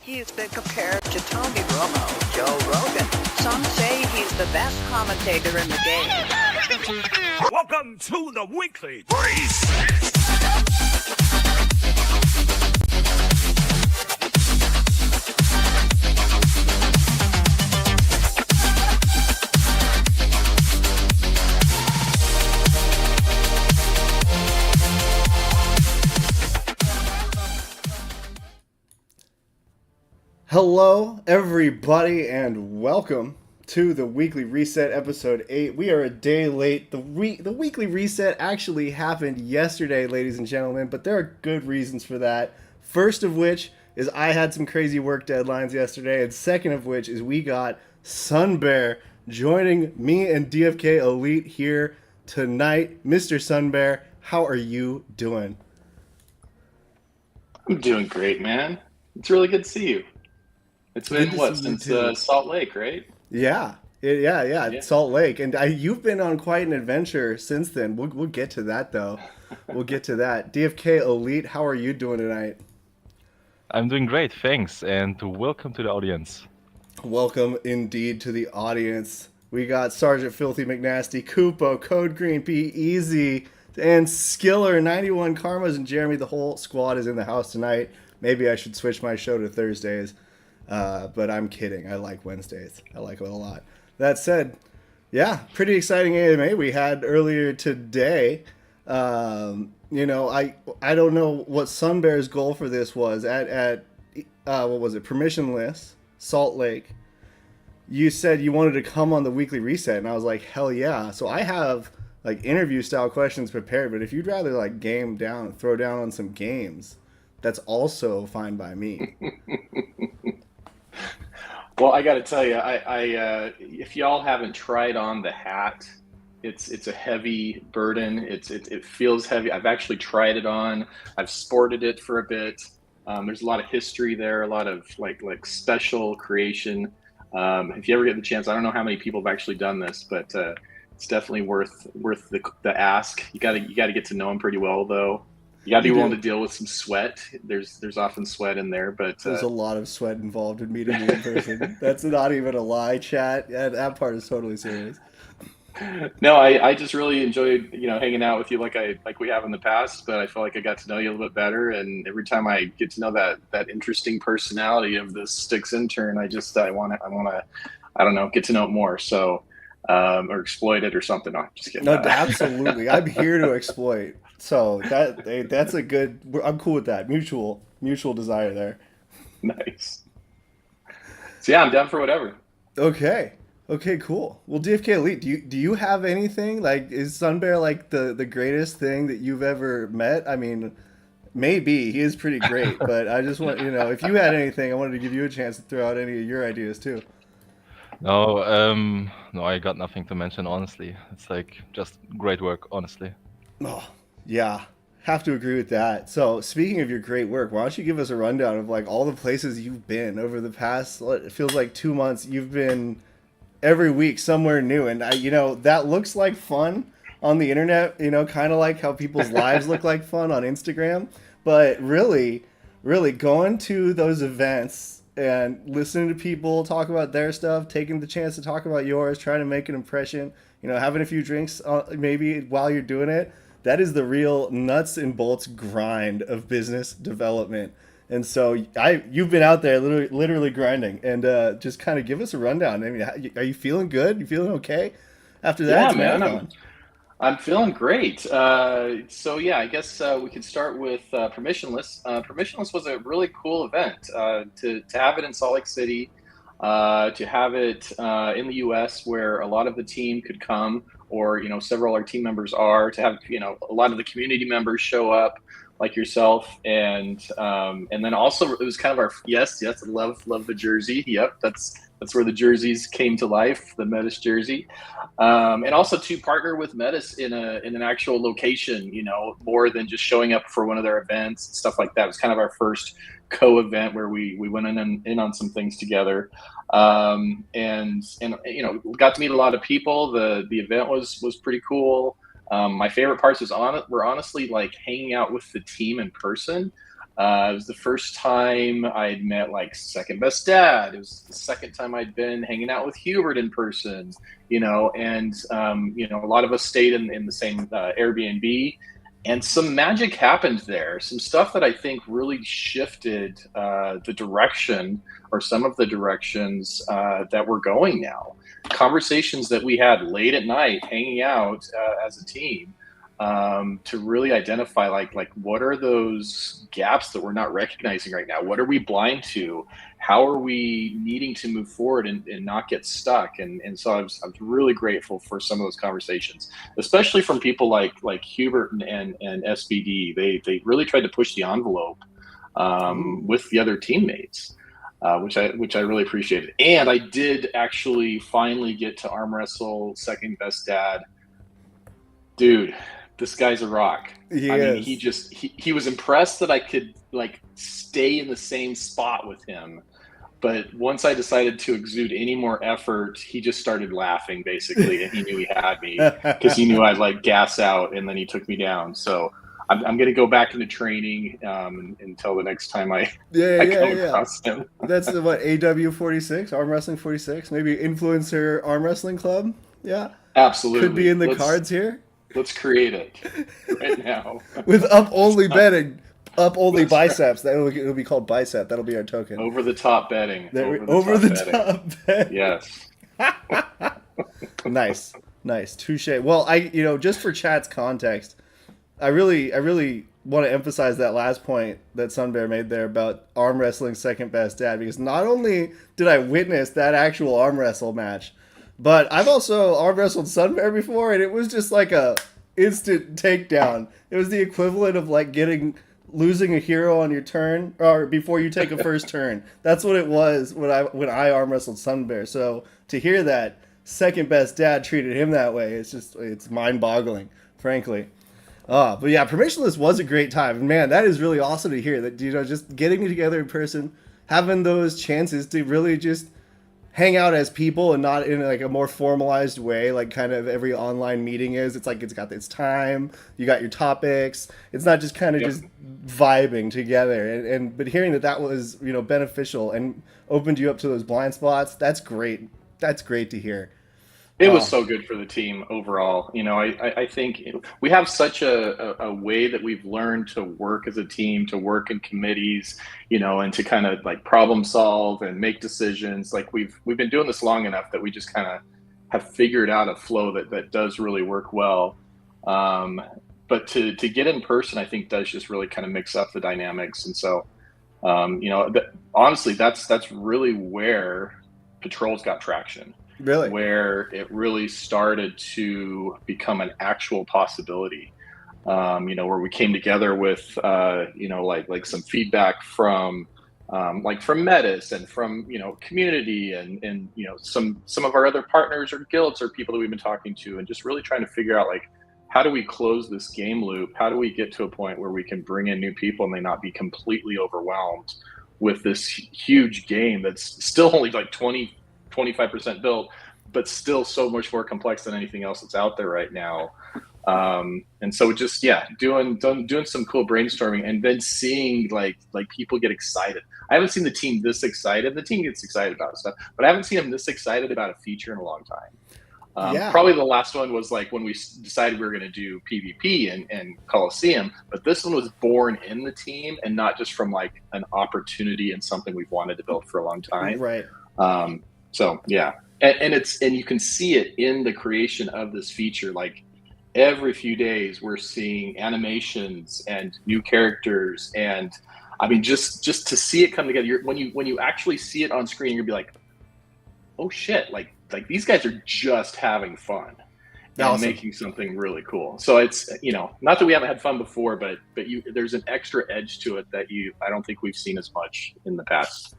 He's been compared to Tony Romo, Joe Rogan. Some say he's the best commentator in the game. Welcome to the weekly reset. Hello, everybody, and welcome to the Weekly Reset, Episode 8. We are a day late. The Weekly Reset actually happened yesterday, ladies and gentlemen, but there are good reasons for that. First of which is I had some crazy work deadlines yesterday, and second of which is we got SunBear joining me and DFK Elite here tonight. Mr. SunBear, how are you doing? I'm doing great, man. It's really good to see you. It's been, since Salt Lake, right? Yeah, Salt Lake. And you've been on quite an adventure since then. We'll get to that, though. We'll get to that. DFK Elite, how are you doing tonight? I'm doing great, thanks. And welcome to the audience. Welcome, indeed, to the audience. We got Sergeant Filthy McNasty, Kupo, Code Green, Be Easy, and Skiller, 91 Karmas, and Jeremy. The whole squad is in the house tonight. Maybe I should switch my show to Thursdays. But I'm kidding. I like Wednesdays. I like it a lot. That said, yeah, pretty exciting AMA we had earlier today. I don't know what SunBear's goal for this was at what was it? Permissionless Salt Lake. You said you wanted to come on the Weekly Reset, and I was like, hell yeah. So I have like interview style questions prepared, but if you'd rather like throw down on some games, that's also fine by me. Well, I got to tell you, I if y'all haven't tried on the hat, it's a heavy burden. It feels heavy. I've actually tried it on. I've sported it for a bit. There's a lot of history there, a lot of like special creation. If you ever get the chance, I don't know how many people have actually done this, but it's definitely worth the ask. You got to get to know them pretty well, though. You got to be willing to deal with some sweat. There's often sweat in there, but there's a lot of sweat involved in meeting you in person. That's not even a lie, chat. Yeah, that part is totally serious. No, I just really enjoyed hanging out with you like we have in the past. But I feel like I got to know you a little bit better, and every time I get to know that interesting personality of this stycksintern, I want to I don't know, get to know it more. So or exploit it or something. No, just kidding. No, absolutely. I'm here to exploit. So that's a good. I'm cool with that. Mutual desire there. Nice. So yeah, I'm down for whatever. Okay, cool. Well, DFK Elite, do you have anything? Like, is SunBear like the greatest thing that you've ever met? I mean, maybe he is pretty great, but I just want if you had anything, I wanted to give you a chance to throw out any of your ideas too. No, I got nothing to mention, honestly. It's like just great work, honestly. Oh, yeah. Have to agree with that. So, speaking of your great work, why don't you give us a rundown of like all the places you've been over the past, it feels like 2 months. You've been every week somewhere new, and that looks like fun on the internet, kind of like how people's lives look like fun on Instagram, but really going to those events and listening to people talk about their stuff, taking the chance to talk about yours, trying to make an impression, having a few drinks maybe while you're doing it. That is the real nuts and bolts grind of business development. And so you've been out there literally grinding, and just kind of give us a rundown. I mean, are you feeling good? You feeling okay after that? Yeah, man, I'm feeling great. So yeah, I guess we could start with Permissionless. Permissionless was a really cool event to have it in Salt Lake City, to have it in the U.S. where a lot of the team could come, or several of our team members are, to have a lot of the community members show up like yourself, and then also it was kind of our yes love the jersey. Yep, that's where the jerseys came to life, the Metis jersey, and also to partner with Metis in an actual location, more than just showing up for one of their events and stuff like that. It was kind of our first co-event where we went in on some things together, and got to meet a lot of people. The event was pretty cool. My favorite parts were honestly like hanging out with the team in person. It was the first time I'd met like Second Best Dad. It was the second time I'd been hanging out with Hubert in person, and a lot of us stayed in the same Airbnb, and some magic happened there. Some stuff that I think really shifted the direction, or some of the directions that we're going now. Conversations that we had late at night, hanging out as a team, to really identify like what are those gaps that we're not recognizing right now? What are we blind to? How are we needing to move forward and not get stuck? And so I was really grateful for some of those conversations, especially from people like Hubert and SBD. They really tried to push the envelope with the other teammates, which I really appreciated. And I did actually finally get to arm wrestle Second Best Dad. Dude, this guy's a rock. Mean, he was impressed that I could like stay in the same spot with him. But once I decided to exude any more effort, he just started laughing basically, and he knew he had me because he knew I'd like gas out, and then he took me down. So I'm going to go back into training until the next time I come across him. That's what, AW46, Arm Wrestling 46, maybe Influencer Arm Wrestling Club. Yeah, absolutely. Could be in the cards here. Let's create it right now. With up only betting, up only biceps. It'll be called bicep. That'll be our token. Over the top betting. Over the top betting. Yes. Nice. Touche. Well, just for chat's context, I really want to emphasize that last point that SunBear made there about arm wrestling Second Best Dad, because not only did I witness that actual arm wrestle match, but I've also arm wrestled SunBear before, and it was just like a instant takedown. It was the equivalent of like losing a hero on your turn, or before you take a first turn. That's what it was when I arm wrestled SunBear. So to hear that Second Best Dad treated him that way, it's mind boggling, frankly. But yeah, Permissionless was a great time. And man, that is really awesome to hear that, just getting together in person, having those chances to really just hang out as people and not in like a more formalized way, like kind of every online meeting is. It's like it's got its time, you got your topics. It's not just kind of just vibing together. But hearing that was beneficial and opened you up to those blind spots, that's great. That's great to hear. It was so good for the team overall. I think we have such a way that we've learned to work as a team, to work in committees, and to kind of like problem solve and make decisions. Like we've been doing this long enough that we just kind of have figured out a flow that does really work well. But to get in person, I think does just really kind of mix up the dynamics. And so, honestly, that's really where Patrols got traction. Really? Where it really started to become an actual possibility, where we came together with, like some feedback from Metis and from, community and some of our other partners or guilds or people that we've been talking to, and just really trying to figure out like, how do we close this game loop? How do we get to a point where we can bring in new people and they not be completely overwhelmed with this huge game that's still only like 25% built, but still so much more complex than anything else that's out there right now. And so just, doing some cool brainstorming and then seeing like people get excited. I haven't seen the team this excited. The team gets excited about stuff, but I haven't seen them this excited about a feature in a long time. Probably the last one was like when we decided we were going to do PvP and Coliseum, but this one was born in the team and not just from like an opportunity and something we've wanted to build for a long time. Right. So yeah, and you can see it in the creation of this feature. Like every few days, we're seeing animations and new characters, and I mean, just to see it come together. When you actually see it on screen, you're gonna be like, oh shit! Like these guys are just having fun and making something really cool. So it's not that we haven't had fun before, but there's an extra edge to it that I don't think we've seen as much in the past.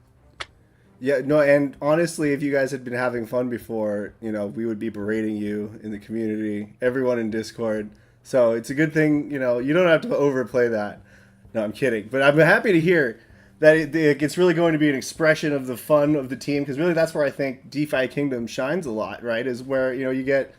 Yeah, no, and honestly, if you guys had been having fun before, we would be berating you in the community, everyone in Discord. So it's a good thing, you don't have to overplay that. No, I'm kidding. But I'm happy to hear that it's really going to be an expression of the fun of the team, because really that's where I think DeFi Kingdoms shines a lot, right? Is where, you get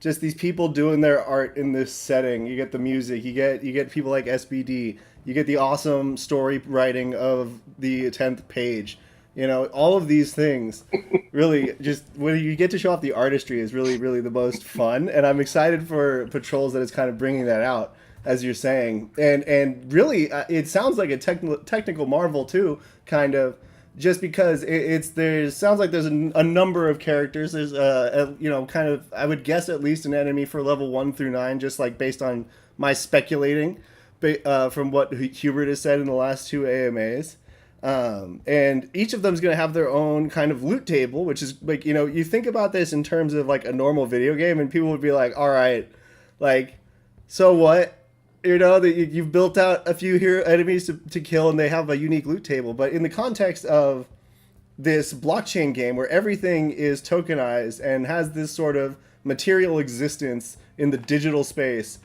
just these people doing their art in this setting. You get the music, you get people like SBD, you get the awesome story writing of the 10th page. You know, all of these things really just when you get to show off the artistry is really, really the most fun. And I'm excited for Patrols that it's kind of bringing that out, as you're saying. And really, it sounds like a technical marvel too, kind of, just because sounds like there's a number of characters. There's you know, kind of, I would guess at least an enemy for level 1 through 9, just like based on my speculating, from what Hubert has said in the last 2 AMAs. And each of them is going to have their own kind of loot table, which is like, you know, you think about this in terms of like a normal video game and people would be like, all right, like, so what? You know, that you've built out a few hero enemies to kill and they have a unique loot table. But in the context of this blockchain game where everything is tokenized and has this sort of material existence in the digital space,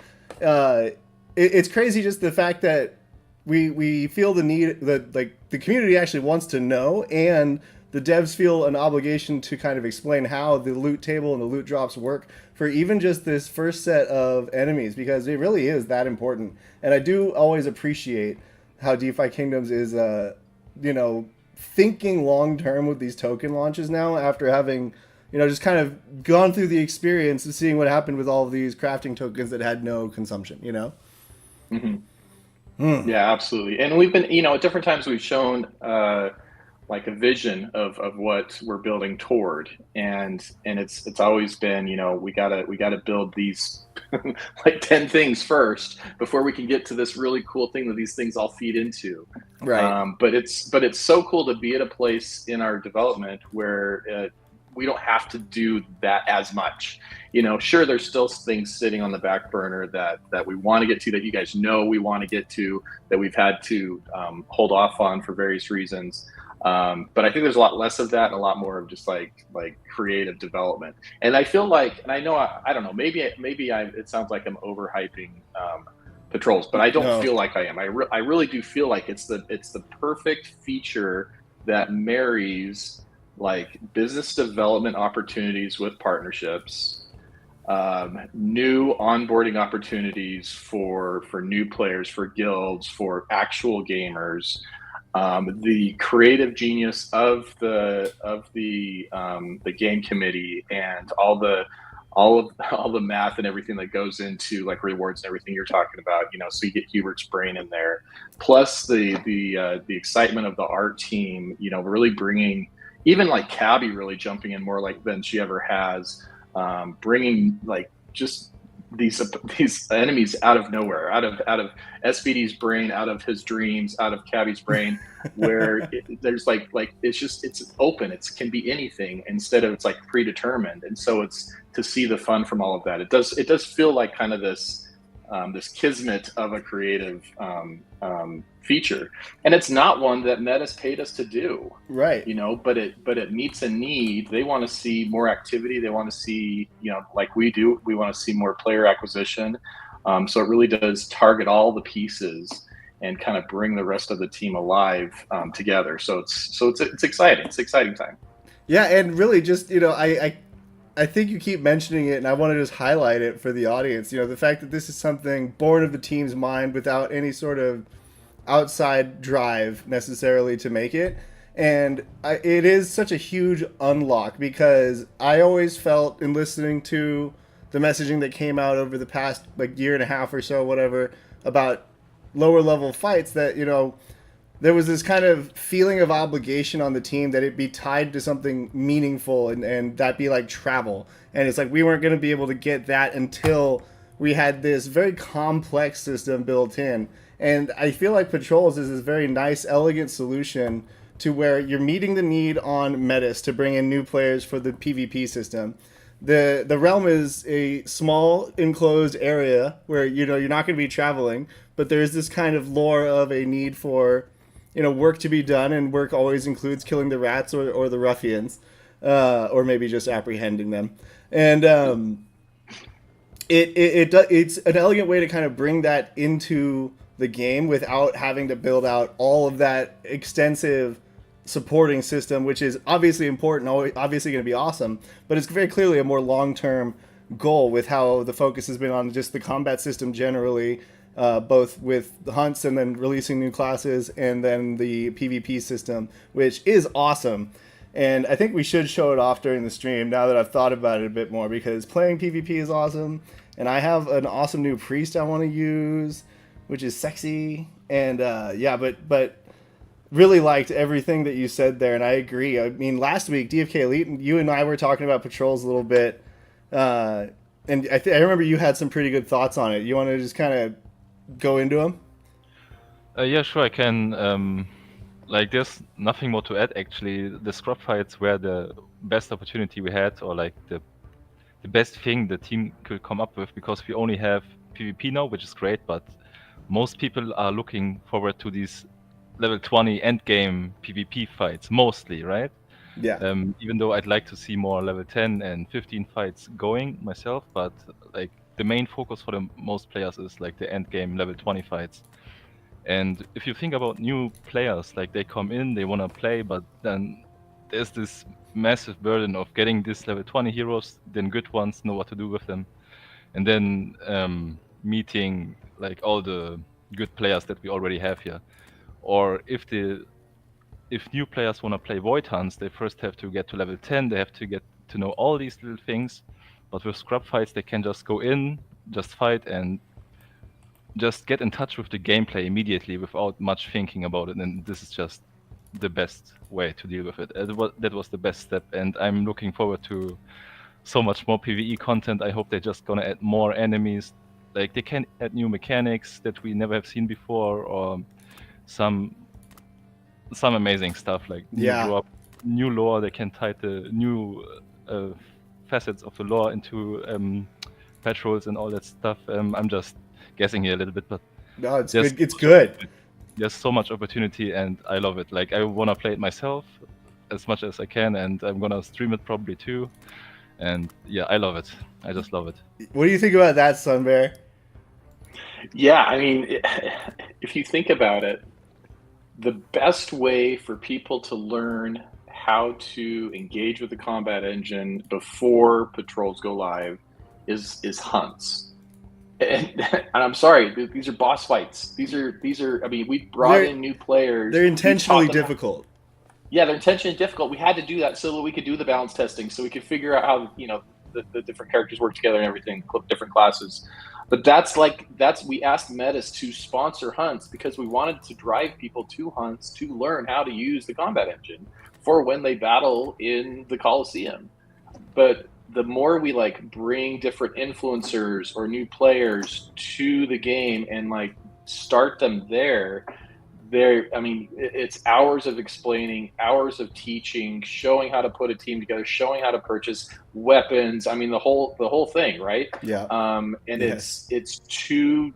it's crazy just the fact that we feel the need that like the community actually wants to know, and the devs feel an obligation to kind of explain how the loot table and the loot drops work for even just this first set of enemies, because it really is that important. And I do always appreciate how DeFi Kingdoms is, you know, thinking long term with these token launches now, after having, you know, just kind of gone through the experience of seeing what happened with all of these crafting tokens that had no consumption, you know? Mm-hmm. Yeah, absolutely. And we've been, you know, at different times we've shown like a vision of what we're building toward, and it's always been, you know, we gotta build these like 10 things first before we can get to this really cool thing that these things all feed into. Right. But it's so cool to be at a place in our development where we don't have to do that as much. You know, sure, there's still things sitting on the back burner that we want to get to, that you guys know we want to get to, that we've had to hold off on for various reasons. But I think there's a lot less of that and a lot more of just like creative development. And I feel like, and I know, I don't know, maybe it sounds like I'm overhyping Patrols, but I don't feel like I am. I really do feel like it's the perfect feature that marries like business development opportunities with partnerships, new onboarding opportunities for new players, for guilds, for actual gamers, the creative genius of the game committee, and all the math and everything that goes into like rewards and everything you're talking about. You know, so you get Hubert's brain in there, plus the excitement of the art team. You know, really bringing, even like Cabby really jumping in more like than she ever has, bringing like just these enemies out of nowhere, out of SBD's brain, out of his dreams, out of Cabby's brain, where there's like it's open, it can be anything instead of it's like predetermined. And so it's to see the fun from all of that. It does feel like kind of this kismet of a creative feature, and it's not one that Meta's paid us to do, right? You know, but it meets a need. They want to see more activity. They want to see, you know, like we do, we want to see more player acquisition. So it really does target all the pieces and kind of bring the rest of the team alive together. So it's exciting. It's an exciting time. Yeah, and really just, you know, I think you keep mentioning it, and I want to just highlight it for the audience. You know, the fact that this is something born of the team's mind without any sort of outside drive necessarily to make it. And it is such a huge unlock, because I always felt in listening to the messaging that came out over the past like year and a half or so, whatever, about lower level fights, that, you know, there was this kind of feeling of obligation on the team that it be tied to something meaningful, and that be like travel. And it's like we weren't going to be able to get that until we had this very complex system built in. And I feel like Patrols is this very nice, elegant solution to where you're meeting the need on Metis to bring in new players for the PvP system. The realm is a small enclosed area where, you know, you're not going to be traveling, but there's this kind of lore of a need for, you know, work to be done, and work always includes killing the rats or the ruffians, or maybe just apprehending them. And it's an elegant way to kind of bring that into the game without having to build out all of that extensive supporting system, which is obviously important, obviously going to be awesome, but it's very clearly a more long-term goal with how the focus has been on just the combat system generally, both with the hunts and then releasing new classes, and then the PvP system, which is awesome. And I think we should show it off during the stream now that I've thought about it a bit more, because playing PvP is awesome. And I have an awesome new priest I want to use, which is sexy. And yeah, but really liked everything that you said there, and I agree. I mean, last week, DFK Elite, you and I were talking about patrols a little bit, and I remember you had some pretty good thoughts on it. You want to just kind of go into them? Yeah, sure, I can. Like, there's nothing more to add, actually. The scrub fights were the best opportunity we had, or like the best thing the team could come up with, because we only have PvP now, which is great, but most people are looking forward to these level 20 endgame PvP fights, mostly, right? Yeah. Even though I'd like to see more level 10 and 15 fights going myself, but like the main focus for the most players is like the endgame level 20 fights. And if you think about new players, like they come in, they want to play, but then there's this massive burden of getting this level 20 heroes, then good ones, know what to do with them, and then meeting like all the good players that we already have here. Or if new players want to play Void Hunts, they first have to get to level 10, they have to get to know all these little things. But with scrub fights, they can just go in, just fight, and just get in touch with the gameplay immediately without much thinking about it. And this is just the best way to deal with it. That was the best step, and I'm looking forward to so much more PvE content. I hope they're just gonna add more enemies. Like, they can add new mechanics that we never have seen before, or some amazing stuff, like new lore. They can tie the new facets of the lore into patrols and all that stuff. I'm just guessing here a little bit, but no, it's good. It's good. There's so much opportunity, and I love it. Like, I want to play it myself as much as I can, and I'm gonna stream it probably too. And yeah, I love it. I just love it. What do you think about that, SunBear? Yeah, I mean, if you think about it, the best way for people to learn how to engage with the combat engine before patrols go live is hunts. And I'm sorry, these are boss fights. These are. I mean, we brought in new players. They're intentionally difficult. Yeah, they're intentionally difficult. We had to do that so that we could do the balance testing, so we could figure out how the different characters work together and everything, different classes. But we asked Metis to sponsor hunts because we wanted to drive people to hunts to learn how to use the combat engine for when they battle in the Coliseum. But the more we bring different influencers or new players to the game and start them there, I mean, it's hours of explaining, hours of teaching, showing how to put a team together, showing how to purchase weapons. I mean, the whole thing, right? Yeah. And yes. it's too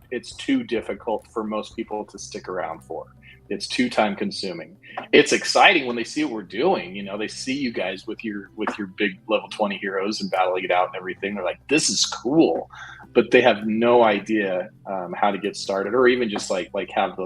difficult for most people to stick around for. It's too time consuming. It's exciting when they see what we're doing. You know, they see you guys with your big level 20 heroes and battling it out and everything. They're like, this is cool, but they have no idea how to get started, or even just have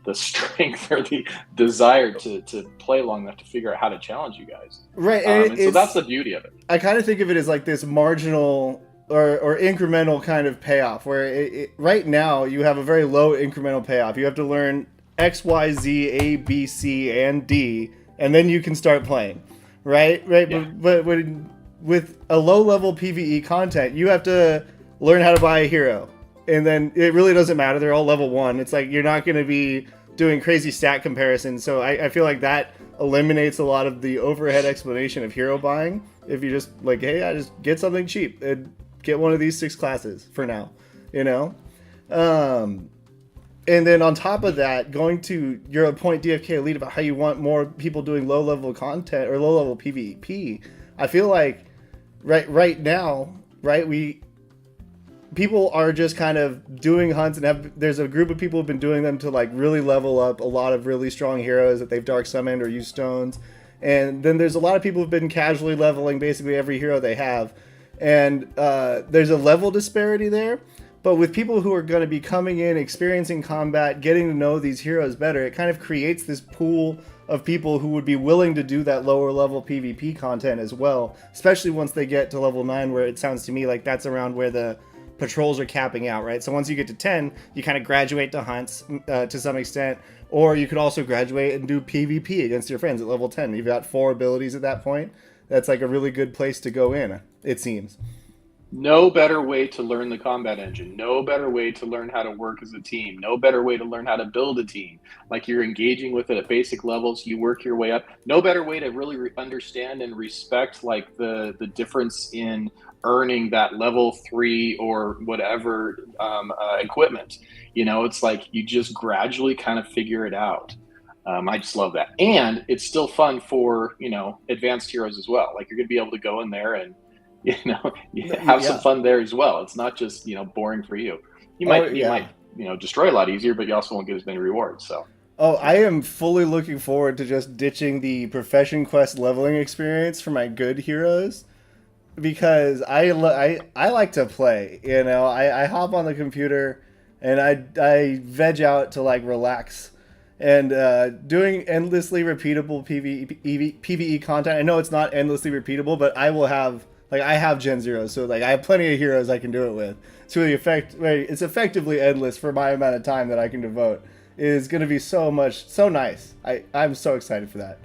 the strength or the desire to play long enough to figure out how to challenge you guys. Right. And so that's the beauty of it. I kind of think of it as this marginal or incremental kind of payoff, where right now you have a very low incremental payoff. You have to learn X, Y, Z, A, B, C, and D, and then you can start playing. Right? Yeah. But with a low level PvE content, you have to learn how to buy a hero. And then it really doesn't matter. They're all level 1. It's you're not going to be doing crazy stat comparisons. So I feel like that eliminates a lot of the overhead explanation of hero buying. If you just hey, I just get something cheap and get one of these 6 classes for now, you know? And then on top of that, going to your point, DFK Elite, about how you want more people doing low level content or low level PvP. I feel like right now, people are just kind of doing hunts, and there's a group of people who've been doing them to really level up a lot of really strong heroes that they've dark summoned or used stones. And then there's a lot of people who've been casually leveling basically every hero they have. And there's a level disparity there. But with people who are going to be coming in, experiencing combat, getting to know these heroes better, it kind of creates this pool of people who would be willing to do that lower level PvP content as well, especially once they get to level 9, where it sounds to me like that's around where the patrols are capping out, right? So once you get to 10, you kind of graduate to hunts to some extent, or you could also graduate and do PvP against your friends at level 10. You've got 4 abilities at that point. That's like a really good place to go in, it seems. No better way to learn the combat engine. No better way to learn how to work as a team. No better way to learn how to build a team. Like, you're engaging with it at basic levels. You work your way up. No better way to really understand and respect like the difference in earning that level 3 or whatever equipment. You know, it's like you just gradually kind of figure it out. I just love that. And it's still fun for, you know, advanced heroes as well. Like, you're going to be able to go in there and, you know, have some fun there as well. It's not just, you know, boring for you. You might, you know, destroy a lot easier, but you also won't get as many rewards. So. Oh, I am fully looking forward to just ditching the profession quest leveling experience for my good heroes, because I like to play. You know, I hop on the computer and I veg out to like relax. And doing endlessly repeatable PvE content. I know it's not endlessly repeatable, but I will have, like, I have Gen 0, so like I have plenty of heroes I can do it with. So it's effectively endless for my amount of time that I can devote. It is going to be so nice. I'm so excited for that.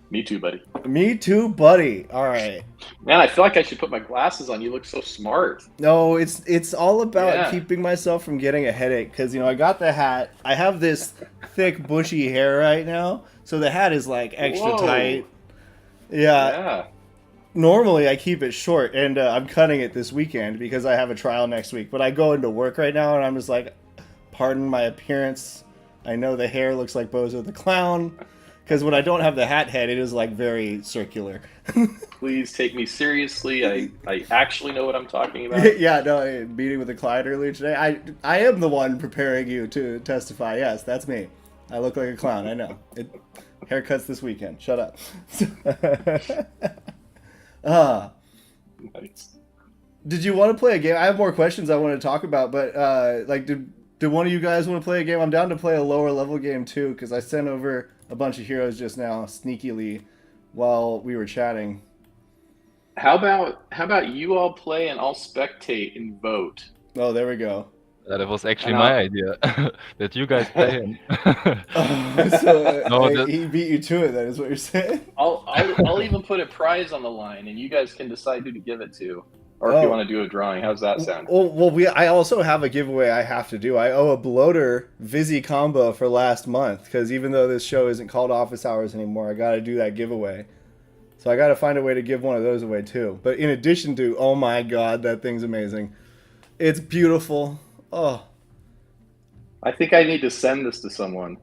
Me too, buddy. Me too, buddy. All right. Man, I feel like I should put my glasses on. You look so smart. No, it's all about keeping myself from getting a headache, because, you know, I got the hat. I have this thick, bushy hair right now, so the hat is like extra tight. Yeah. Normally I keep it short, and I'm cutting it this weekend because I have a trial next week. But I go into work right now, and I'm just like, pardon my appearance. I know the hair looks like Bozo the Clown. Because when I don't have the hat head, it is like very circular. Please take me seriously. I actually know what I'm talking about. Yeah, no, meeting with a client earlier today. I am the one preparing you to testify. Yes, that's me. I look like a clown. I know. Haircuts this weekend. Shut up. Nice. Did you want to play a game? I have more questions I want to talk about, but like, did one of you guys want to play a game? I'm down to play a lower level game too, because I sent over a bunch of heroes just now sneakily while we were chatting. How about you all play and I'll spectate and vote? Oh, there we go. That was actually my idea. That you guys play him. He beat you to it. That is what you're saying. I'll even put a prize on the line, and you guys can decide who to give it to, or if you want to do a drawing. How's that sound? Well, I also have a giveaway I have to do. I owe a bloater Vizzy combo for last month, because even though this show isn't called Office Hours anymore, I got to do that giveaway. So I got to find a way to give one of those away too. But in addition to, oh my god, that thing's amazing. It's beautiful. Oh. I think I need to send this to someone.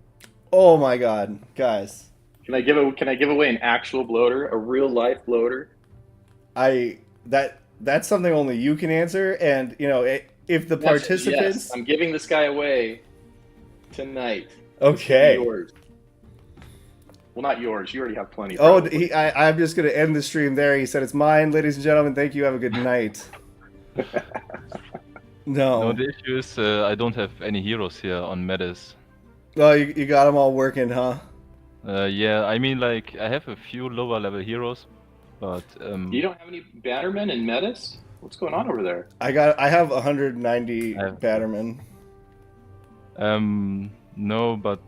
Oh my god, guys. Can I give away an actual bloater, a real life bloater? That's something only you can answer, and you know, if the participants. Yes, I'm giving this guy away tonight. Okay. Yours. Well, not yours. You already have plenty. Oh, I'm just gonna end the stream there. He said it's mine, ladies and gentlemen. Thank you. Have a good night. No, the issue is I don't have any heroes here on Metis. Oh, you got them all working, huh? Yeah, I mean, like, I have a few lower level heroes, but You don't have any Battermen and Metis? What's going on over there? I have 190 Battermen. No, but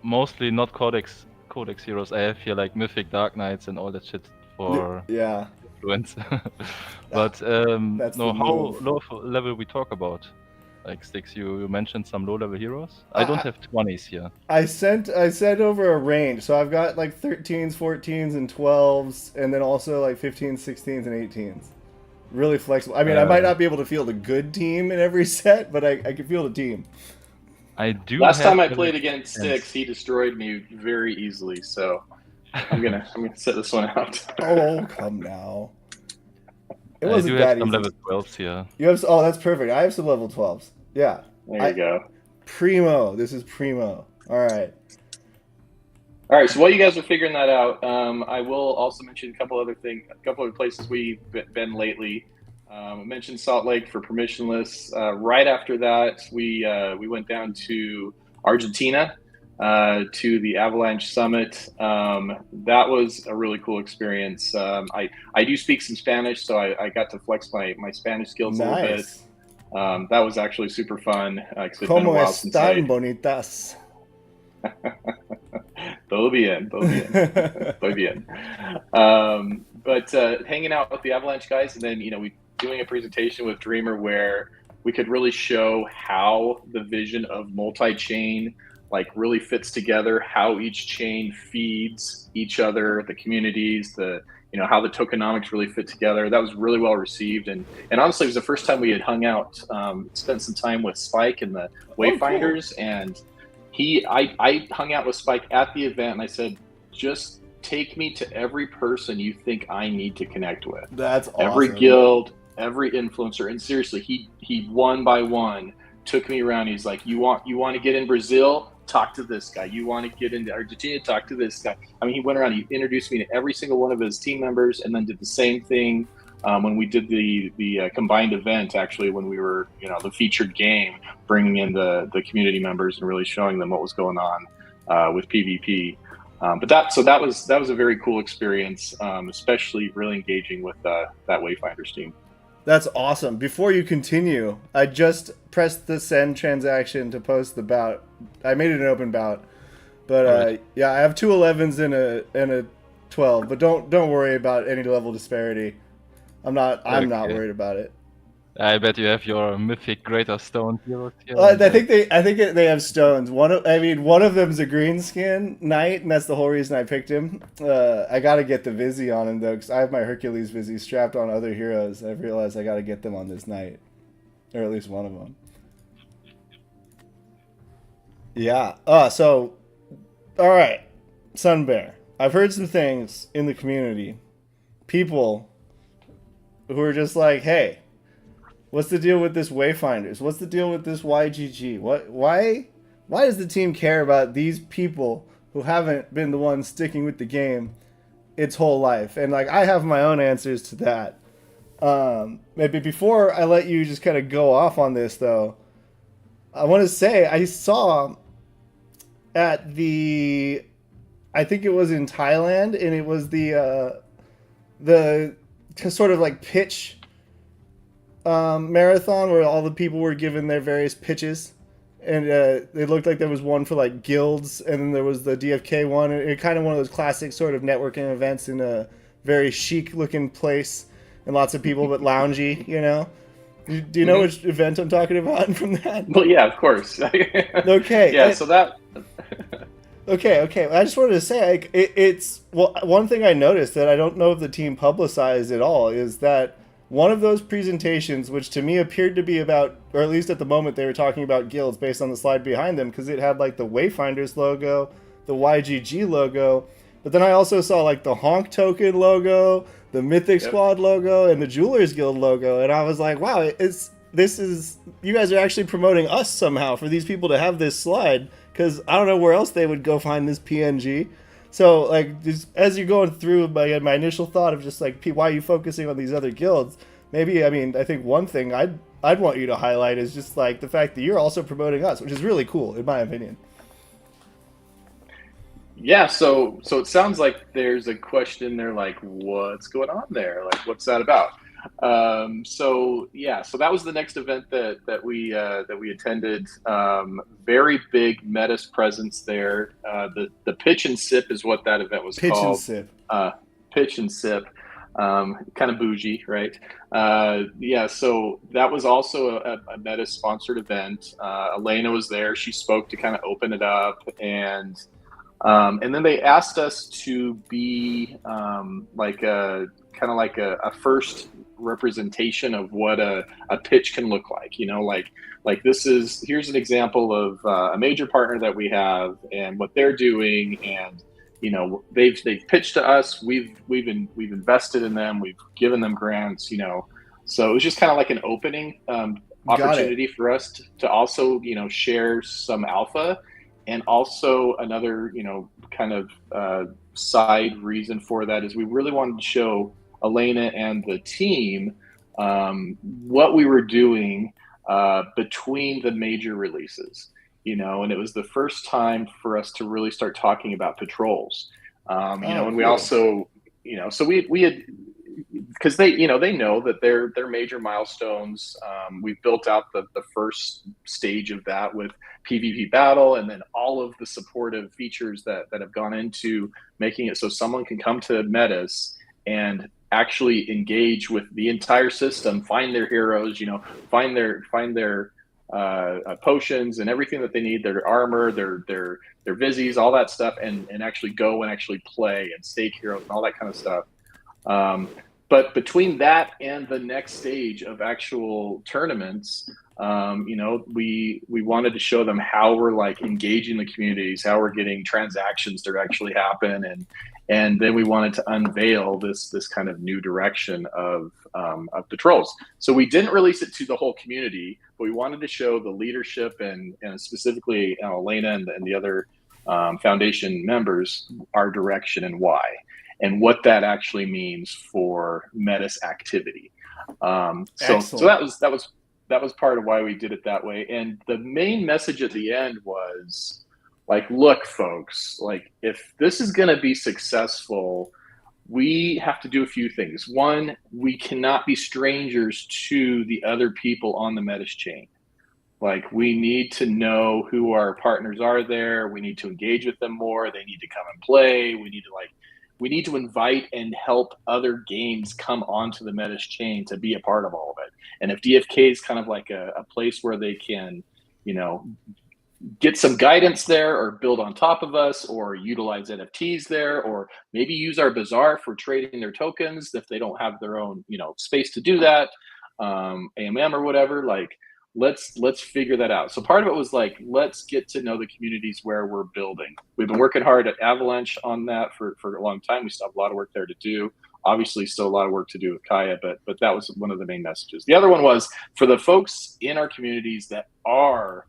mostly not Codex heroes. I have here like Mythic Dark Knights and all that shit for influence. But how low level we talk about? Like, Styx, you mentioned some low level heroes. I don't have 20s here. I sent over a range, so I've got like 13s, 14s, and 12s, and then also like 15s, 16s, and 18s. Really flexible. I mean, I might not be able to field a good team in every set, but I can field a team. I do. Last time I played against Styx, he destroyed me very easily. So I'm gonna set this one out. Oh, come now. It I wasn't do that have some easy. level 12s here. You have? Oh, that's perfect. I have some level 12s. Yeah. There you go. Primo. This is primo. All right. All right. So while you guys are figuring that out, I will also mention a couple other places we've been lately. I mentioned Salt Lake for permissionless. Right after that, we went down to Argentina to the Avalanche Summit. That was a really cool experience. I do speak some Spanish, so I got to flex my Spanish skills a little bit. Nice. That was actually super fun because it's been a ¿Cómo while since I. están, bonitas? Todo bien, todo bien, todo bien. But hanging out with the Avalanche guys, and then we doing a presentation with Dreamer where we could really show how the vision of multi-chain like really fits together, how each chain feeds each other, the communities, the how the tokenomics really fit together. That was really well received, and honestly, it was the first time we had hung out, spent some time with Spike and the Wayfinders, and I hung out with Spike at the event, and I said, just take me to every person you think I need to connect with. That's awesome. Every guild, every influencer, and seriously, he one by one took me around. He's like, you want to get in Brazil? Talk to this guy. You want to get into Argentina? Talk to this guy. I mean, he went around. He introduced me to every single one of his team members, and then did the same thing when we did the combined event. Actually, when we were the featured game, bringing in the community members and really showing them what was going on with PvP. But that was a very cool experience, especially really engaging with that Wayfinders team. That's awesome. Before you continue, I just pressed the send transaction to post the bout. I made it an open bout, but yeah, I have two 11s and a 12. But don't worry about any level disparity. I'm not worried about it. I bet you have your mythic greater stone heroes here. I think they have stones. One of them's a green skin knight, and that's the whole reason I picked him. I gotta get the Vizzy on him though, because I have my Hercules Vizzy strapped on other heroes. I've realized I gotta get them on this knight, or at least one of them. Yeah. So, all right, SunBear. I've heard some things in the community. People who are just like, hey, what's the deal with this Wayfinders? What's the deal with this YGG? Why does the team care about these people who haven't been the ones sticking with the game its whole life? And like, I have my own answers to that. Maybe before I let you just kind of go off on this though, I want to say I saw at I think it was in Thailand, and it was the sort of like pitch marathon where all the people were given their various pitches, and it looked like there was one for like guilds, and then there was the DFK one, and it kind of one of those classic sort of networking events in a very chic looking place and lots of people but loungy, Do you know which event I'm talking about from that? Well, yeah, of course. Okay. Yeah, so that Okay. I just wanted to say, like, it's one thing I noticed that I don't know if the team publicized at all is that one of those presentations, which to me appeared to be about, or at least at the moment they were talking about guilds based on the slide behind them, because it had like the Wayfinders logo, the YGG logo, but then I also saw like the Honk Token logo, the Mythic Squad logo, and the Jewelers Guild logo, and I was like, wow, you guys are actually promoting us somehow for these people to have this slide, because I don't know where else they would go find this PNG. So, like, just as you're going through my initial thought of just like, why are you focusing on these other guilds? Maybe, I think one thing I'd want you to highlight is just like the fact that you're also promoting us, which is really cool in my opinion. Yeah, so it sounds like there's a question there, like, what's going on there? Like, what's that about? So that was the next event that we attended. Very big Metis presence there. The Pitch and Sip is what that event was called. Pitch and Sip. Pitch and Sip. Kind of bougie, right? So that was also a Metis sponsored event. Elena was there. She spoke to kind of open it up, and then they asked us to be like a first representation of what a pitch can look like. Here's an example of a major partner that we have and what they're doing, and they've pitched to us. We've invested in them. We've given them grants. So it was just kind of like an opening opportunity for us to also share some alpha. And also another, kind of side reason for that is we really wanted to show Elena and the team what we were doing between the major releases. and it was the first time for us to really start talking about patrols. And we cool. also, so we had, because they know that they're major milestones. We've built out the first stage of that with PvP battle, and then all of the supportive features that have gone into making it so someone can come to Metis and actually engage with the entire system, find their heroes, find their potions and everything that they need, their armor, their vizies, all that stuff, and actually go and actually play and stake heroes and all that kind of stuff. But between that and the next stage of actual tournaments, we wanted to show them how we're like engaging the communities, how we're getting transactions to actually happen, and then we wanted to unveil this kind of new direction of patrols. So we didn't release it to the whole community, but we wanted to show the leadership and specifically Elena and the other foundation members our direction and why, and what that actually means for Metis activity. So that was part of why we did it that way. And the main message at the end was like, look, folks, like if this is going to be successful, we have to do a few things. One, we cannot be strangers to the other people on the Metis chain. Like, we need to know who our partners are there. We need to engage with them more. They need to come and play. We need to invite and help other games come onto the Metis chain to be a part of all of it. And if DFK is kind of like a place where they can, get some guidance there, or build on top of us, or utilize NFTs there, or maybe use our bazaar for trading their tokens if they don't have their own, space to do that, AMM or whatever, like, let's figure that out. So part of it was like, let's get to know the communities where we're building. We've been working hard at Avalanche on that for a long time. We still have a lot of work there to do. Obviously still a lot of work to do with Kaya, but that was one of the main messages. The other one was for the folks in our communities that are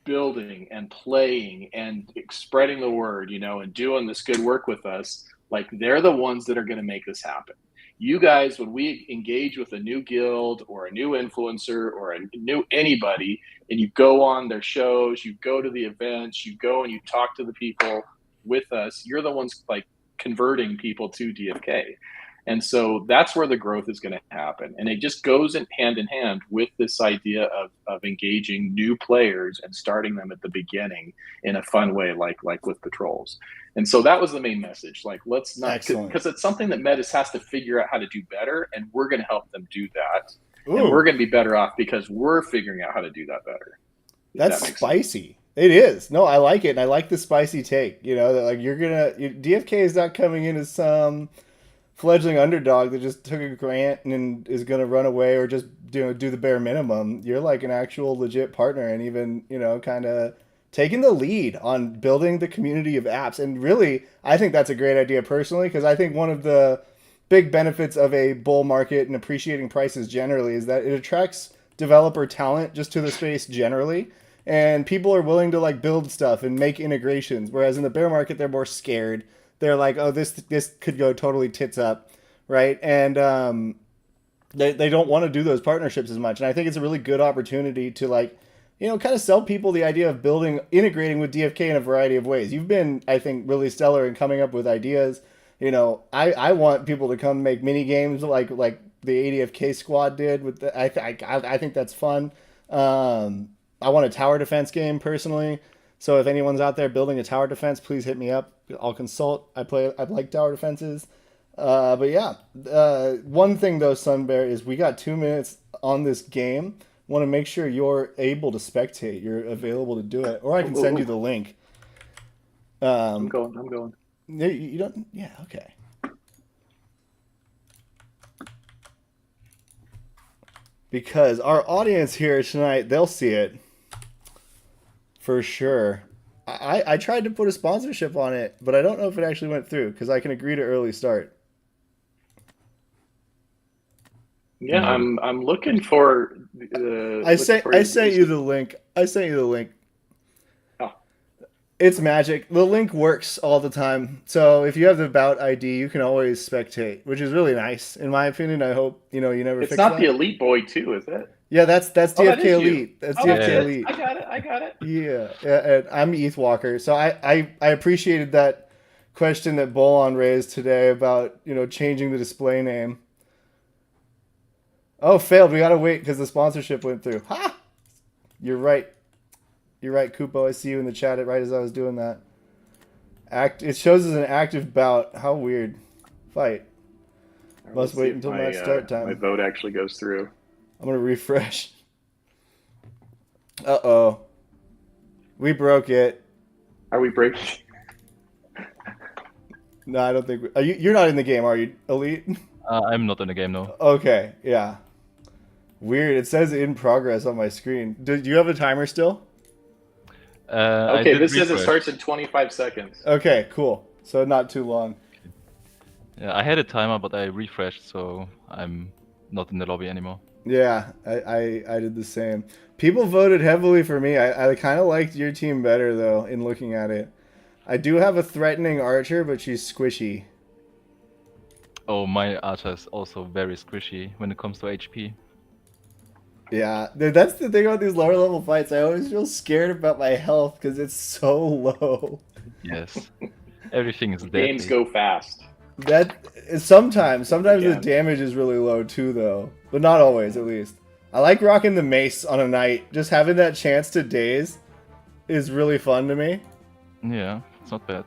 building and playing and spreading the word, and doing this good work with us, like, they're the ones that are going to make this happen. You guys, when we engage with a new guild or a new influencer or a new anybody, and you go on their shows, you go to the events, you go and you talk to the people with us, you're the ones like converting people to DFK. And so that's where the growth is going to happen. And it just goes hand in hand with this idea of engaging new players and starting them at the beginning in a fun way, like with patrols. And so that was the main message. Like, let's not, because it's something that Metis has to figure out how to do better, and we're going to help them do that. Ooh. And we're going to be better off because we're figuring out how to do that better. That's spicy. It is. No, I like it. And I like the spicy take, that like DFK is not coming in as some fledgling underdog that just took a grant and is going to run away or just do the bare minimum. You're like an actual legit partner, and even, kind of taking the lead on building the community of apps. And really, I think that's a great idea personally, because I think one of the big benefits of a bull market and appreciating prices generally is that it attracts developer talent just to the space generally. And people are willing to like build stuff and make integrations. Whereas in the bear market, they're more scared. They're like, oh, this could go totally tits up, right? And they don't want to do those partnerships as much. And I think it's a really good opportunity to like, kind of sell people the idea of integrating with DFK in a variety of ways. You've been, I think, really stellar in coming up with ideas. I want people to come make mini games like the ADFK squad did. I think that's fun. I want a tower defense game personally. So if anyone's out there building a tower defense, please hit me up. I'll consult. I like tower defenses. But yeah, one thing though, SunBear, is we got 2 minutes on this game. Want to make sure you're able to spectate. You're available to do it, or I can send you the link. I'm going. You don't. Yeah. Okay. Because our audience here tonight, they'll see it for sure. I tried to put a sponsorship on it, but I don't know if it actually went through because I can agree to early start. Yeah, I'm looking for. I sent you the link. Oh. It's magic. The link works all the time. So if you have the bout ID, you can always spectate, which is really nice, in my opinion. I hope you never. It's fix not that. the Elite Boy too, is it? Yeah, that's that DFK is you. Elite. That's Oh, DFK that's it. Elite. I got it. Yeah, and I'm ETH Walker. So I appreciated that question that Bolon raised today about, changing the display name. Oh, failed. We gotta wait because the sponsorship went through. Ha! You're right. You're right, Kupo. I see you in the chat right as I was doing that. It shows as an active bout. How weird. Fight. Must wait until match start time. My vote actually goes through. I'm gonna refresh. Uh-oh. We broke it. Are we breaking? No, I don't think you're not in the game, are you, Elite? I'm not in the game, no. Okay, yeah. Weird. It says in progress on my screen. Do you have a timer still? Okay, this says it starts in 25 seconds. Okay, cool. So not too long. Yeah, I had a timer, but I refreshed, so I'm not in the lobby anymore. Yeah, I did the same. People voted heavily for me. I kind of liked your team better, though, in looking at it. I do have a threatening archer, but she's squishy. Oh, my Archer is also very squishy when it comes to HP. Yeah, dude, that's the thing about these lower level fights. I always feel scared about my health because it's so low. Yes. Everything is deadly. Games go fast. Sometimes Yeah. the damage is really low too, though, but not always. At least I like rocking the mace on a knight. Just having that chance to daze is really fun to me. Yeah, it's not bad.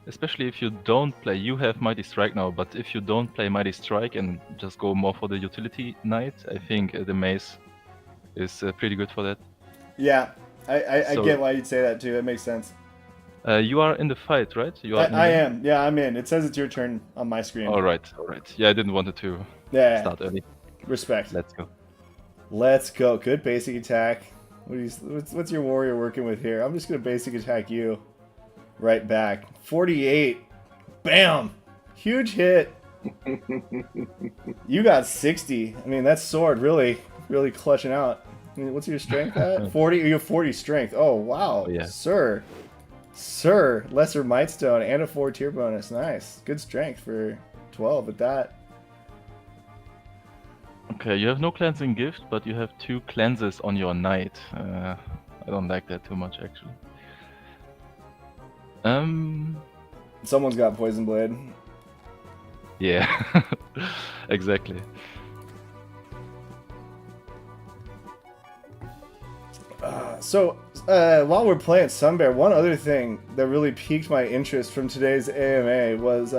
Especially if you don't play, you have Mighty Strike now, but if you don't play Mighty Strike and just go more for the utility knight, I think the mace is pretty good for that. Yeah, I So- get why you'd say that too. It makes sense. You are in the fight, right? You are. I am. Yeah, I'm in. It says it's your turn on my screen. All right. Yeah, I didn't want it to Yeah. start early. Respect. Let's go. Let's go. Good basic attack. What's your warrior working with here? I'm just gonna basic attack you. Right back. 48. Bam. Huge hit. You got 60. I mean, that's sword really clutching out. I mean, what's your strength at? 40. You have 40 strength. Oh wow. Oh, yeah. Sir, lesser might stone and a 4 tier bonus. Nice. Good strength for 12 at that. Okay, you have no cleansing gift, but you have 2 cleanses on your knight. I don't like that too much, actually. Someone's got poison blade. Yeah, exactly. So, while we're playing SunBear, one other thing that really piqued my interest from today's AMA was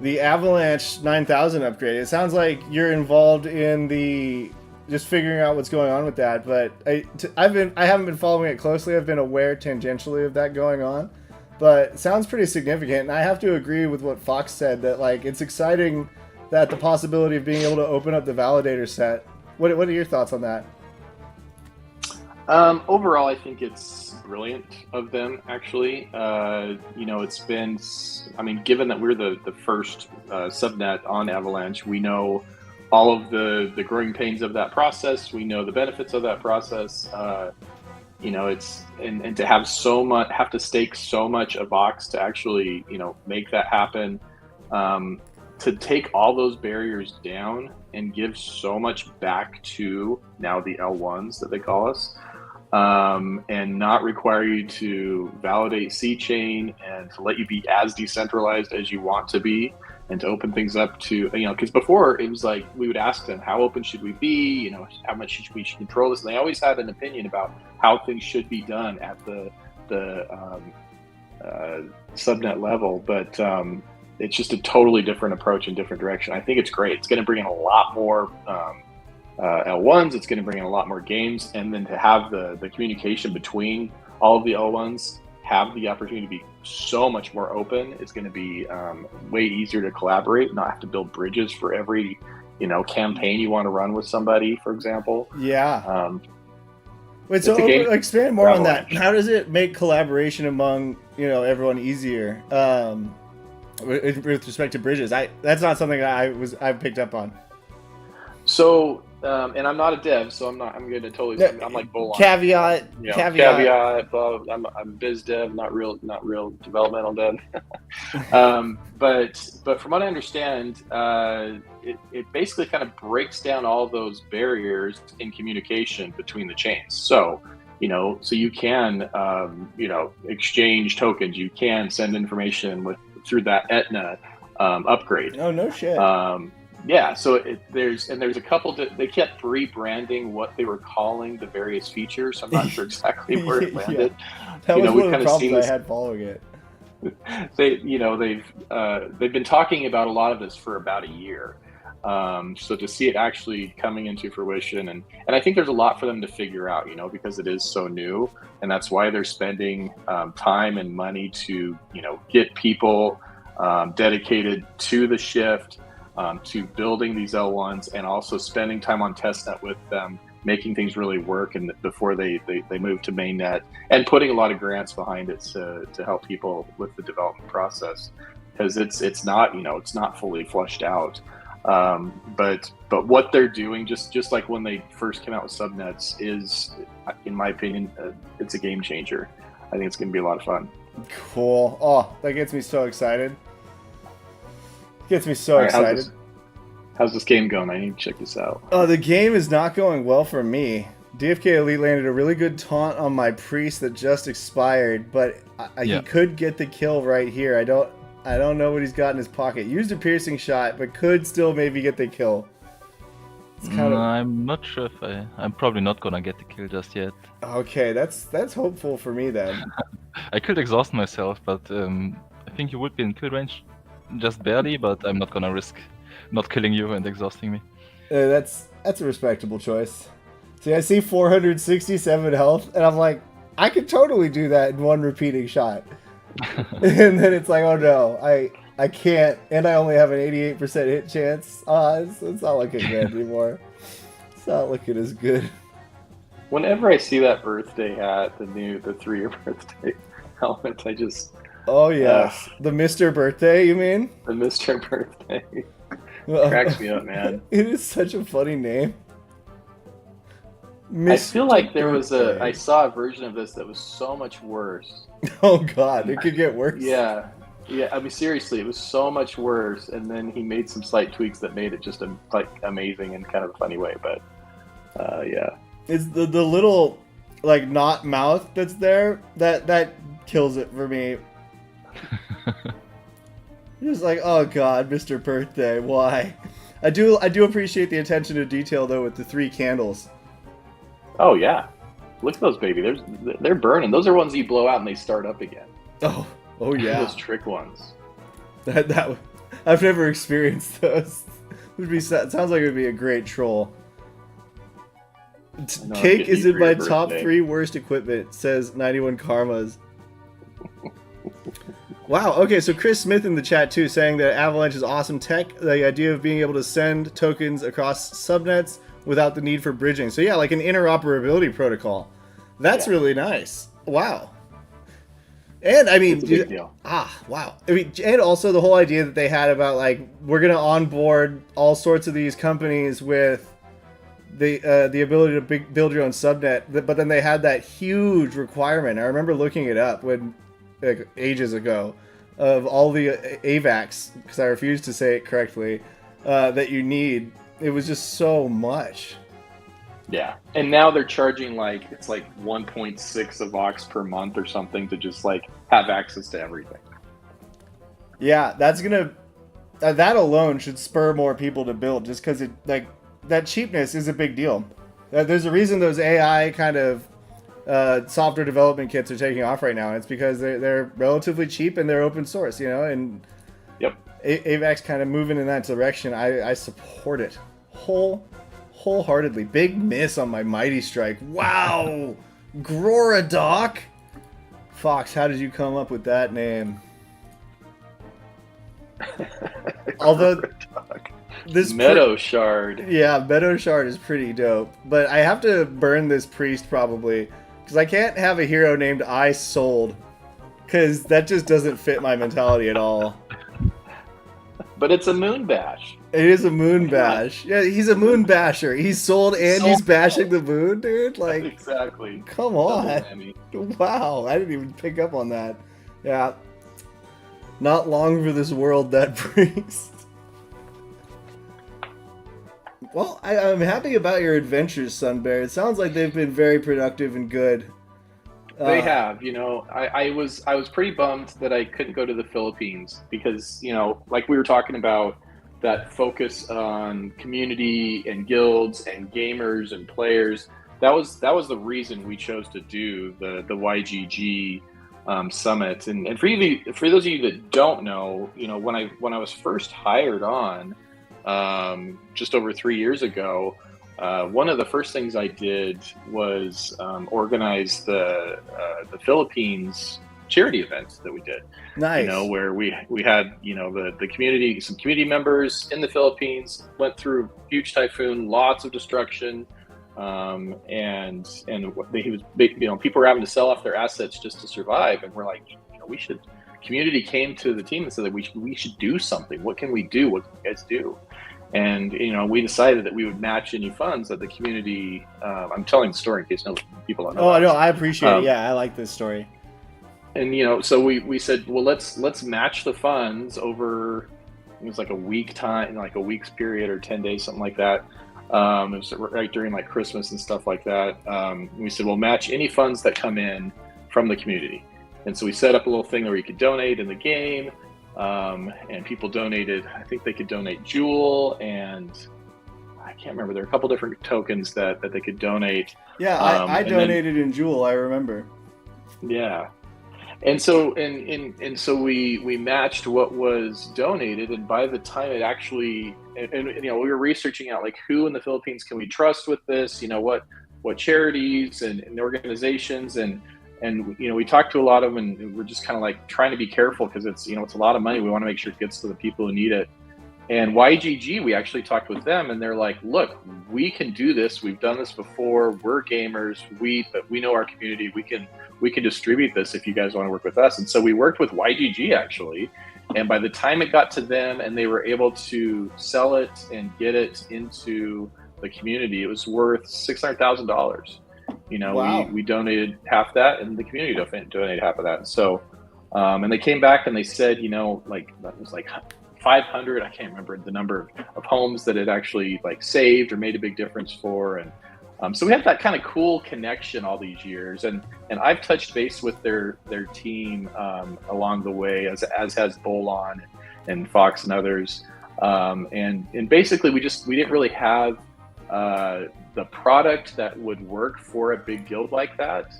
the Avalanche 9000 upgrade. It sounds like you're involved in just figuring out what's going on with that, but I haven't been following it closely. I've been aware tangentially of that going on, but it sounds pretty significant. And I have to agree with what Fox said, that like it's exciting that the possibility of being able to open up the validator set. What are your thoughts on that? Overall, I think it's brilliant of them, actually. It's been, given that we're the first subnet on Avalanche, we know all of the growing pains of that process. We know the benefits of that process. It's and to have to stake so much a box to actually, make that happen. To take all those barriers down and give so much back to now the L1s that they call us, and not require you to validate C-chain and to let you be as decentralized as you want to be, and to open things up to, because before it was like we would ask them, how open should we be, how much should we control this, and they always had an opinion about how things should be done at the subnet level, but it's just a totally different approach and different direction. I think it's great. It's going to bring in a lot more L1s. It's going to bring in a lot more games. And then to have the communication between all of the L1s have the opportunity to be so much more open. It's going to be way easier to collaborate, not have to build bridges for every, campaign you want to run with somebody, for example. Yeah. Wait, so expand more on that. How does it make collaboration among, everyone easier? With respect to bridges, that's not something I picked up on. So and I'm not a dev, so I'm going to totally. I'm like bull on it. Caveat. You know, Caveat. I'm biz dev, not real developmental dev. But from what I understand, it basically kind of breaks down all those barriers in communication between the chains. So you can exchange tokens, you can send information through that Etna upgrade. Oh, no shit. Yeah, so there's a couple they kept rebranding what they were calling the various features. So I'm not sure exactly where it landed. Yeah. That was one of the problems I had following it. They've been talking about a lot of this for about a year. So to see it actually coming into fruition, and I think there's a lot for them to figure out, because it is so new, and that's why they're spending time and money to get people dedicated to the shift, to building these L1s, and also spending time on testnet with them, making things really work, and before they move to mainnet, and putting a lot of grants behind it to help people with the development process, because it's not fully fleshed out. But what they're doing, just like when they first came out with subnets, is, in my opinion, it's a game changer. I think it's going to be a lot of fun. Cool. Oh, that gets me so excited. Gets me so excited. How's this game going? I need to check this out. Oh, the game is not going well for me. DFK Elite landed a really good taunt on my priest that just expired, but he could get the kill right here. I don't know what he's got in his pocket. Used a piercing shot, but could still maybe get the kill. It's kind of... I'm not sure if I'm probably not gonna get the kill just yet. Okay, that's hopeful for me then. I could exhaust myself, but I think you would be in kill range. Just barely, but I'm not gonna risk not killing you and exhausting me. That's a respectable choice. See, I see 467 health, and I'm like, I could totally do that in one repeating shot. And then it's like, oh no, I can't, and I only have an 88% hit chance. It's not looking good anymore. It's not looking as good. Whenever I see that birthday hat, the 3-year birthday helmet, I just... Oh yes, the Mr. Birthday, you mean? The Mr. Birthday. Cracks me up, man. It is such a funny name. I feel like I saw a version of this that was so much worse. Oh god, it could get worse. Yeah. I mean, seriously, it was so much worse, and then he made some slight tweaks that made it just amazing in kind of a funny way. But yeah, it's the little not mouth that's there that kills it for me. Just like, oh god, Mr. Birthday, why? I do appreciate the attention to detail though with the 3 candles. Oh yeah, look at those, baby. They're burning. Those are ones you blow out and they start up again. Oh yeah. Those trick ones. That I've never experienced those. Sounds like it would be a great troll. Cake is in my top 3 worst equipment, says 91 Karmas. Wow, okay, so Chris Smith in the chat too, saying that Avalanche is awesome tech. The idea of being able to send tokens across subnets without the need for bridging. So yeah, like an interoperability protocol. That's really nice. Wow. And I mean, it's a big deal. Wow. I mean, and also the whole idea that they had about we're gonna onboard all sorts of these companies with the ability to build your own subnet, but then they had that huge requirement. I remember looking it up ages ago, of all the AVAX, because I refuse to say it correctly, that you need. It was just so much. Yeah, and now they're charging it's 1.6 of Vox per month or something to just have access to everything. Yeah, that's gonna that alone should spur more people to build, just because that cheapness is a big deal. There's a reason those AI kind of software development kits are taking off right now. And it's because they're relatively cheap and they're open source, and yep, AVAX kind of moving in that direction. I support it wholeheartedly. Big miss on my Mighty Strike. Wow. Groradoc. Fox, how did you come up with that name? Although this Meadow Shard. Yeah, Meadow Shard is pretty dope. But I have to burn this priest probably, because I can't have a hero named I Sold, because that just doesn't fit my mentality at all. but it's a moon bash. It is a moon bash. Yeah, he's a moon basher. He's sold and he's bashing the moon, dude. Like, exactly. Come on. Wow, I didn't even pick up on that. Yeah. Not long for this world that brings. Well, I'm happy about your adventures, SunBear. It sounds like they've been very productive and good. They have, I was pretty bummed that I couldn't go to the Philippines because, like we were talking about, that focus on community and guilds and gamers and players. That was the reason we chose to do the YGG summit. And for those of you that don't know, when I was first hired on just over 3 years ago, one of the first things I did was organize the Philippines charity event that we did. Nice. Where we had the community, some community members in the Philippines went through huge typhoon, lots of destruction, and he was big. People were having to sell off their assets just to survive, and we're like, we should. Community came to the team and said that we should do something. What can we do? What can you guys do? And we decided that we would match any funds that the community. I'm telling the story in case people don't know. Oh, no, I appreciate it. Yeah, I like this story. And so we said, well, let's match the funds over. It was like a week time, like a week's period or 10 days, something like that. It was right during like Christmas and stuff like that. We said, we'll match any funds that come in from the community. And so we set up a little thing where you could donate in the game. And people donated, I think they could donate Jewel, and I can't remember. There are a couple different tokens that they could donate. Yeah, I donated in Jewel, I remember. Yeah. And so and so we matched what was donated, and by the time it actually and we were researching out like who in the Philippines can we trust with this, what charities and organizations and we talked to a lot of them, and we're just kind of like trying to be careful because it's it's a lot of money. We want to make sure it gets to the people who need it. And YGG, we actually talked with them, and they're like, look, we can do this. We've done this before. We're gamers. But we know our community. We can distribute this if you guys want to work with us. And so we worked with YGG actually. And by the time it got to them and they were able to sell it and get it into the community, it was worth $600,000. Wow. We donated half that, and the community donated half of that. So, and they came back and they said, like that was like 500. I can't remember the number of homes that it actually like saved or made a big difference for. And so we have that kind of cool connection all these years. And I've touched base with their team along the way, as has Bolon and Fox and others. And basically we didn't really have the product that would work for a big guild like that.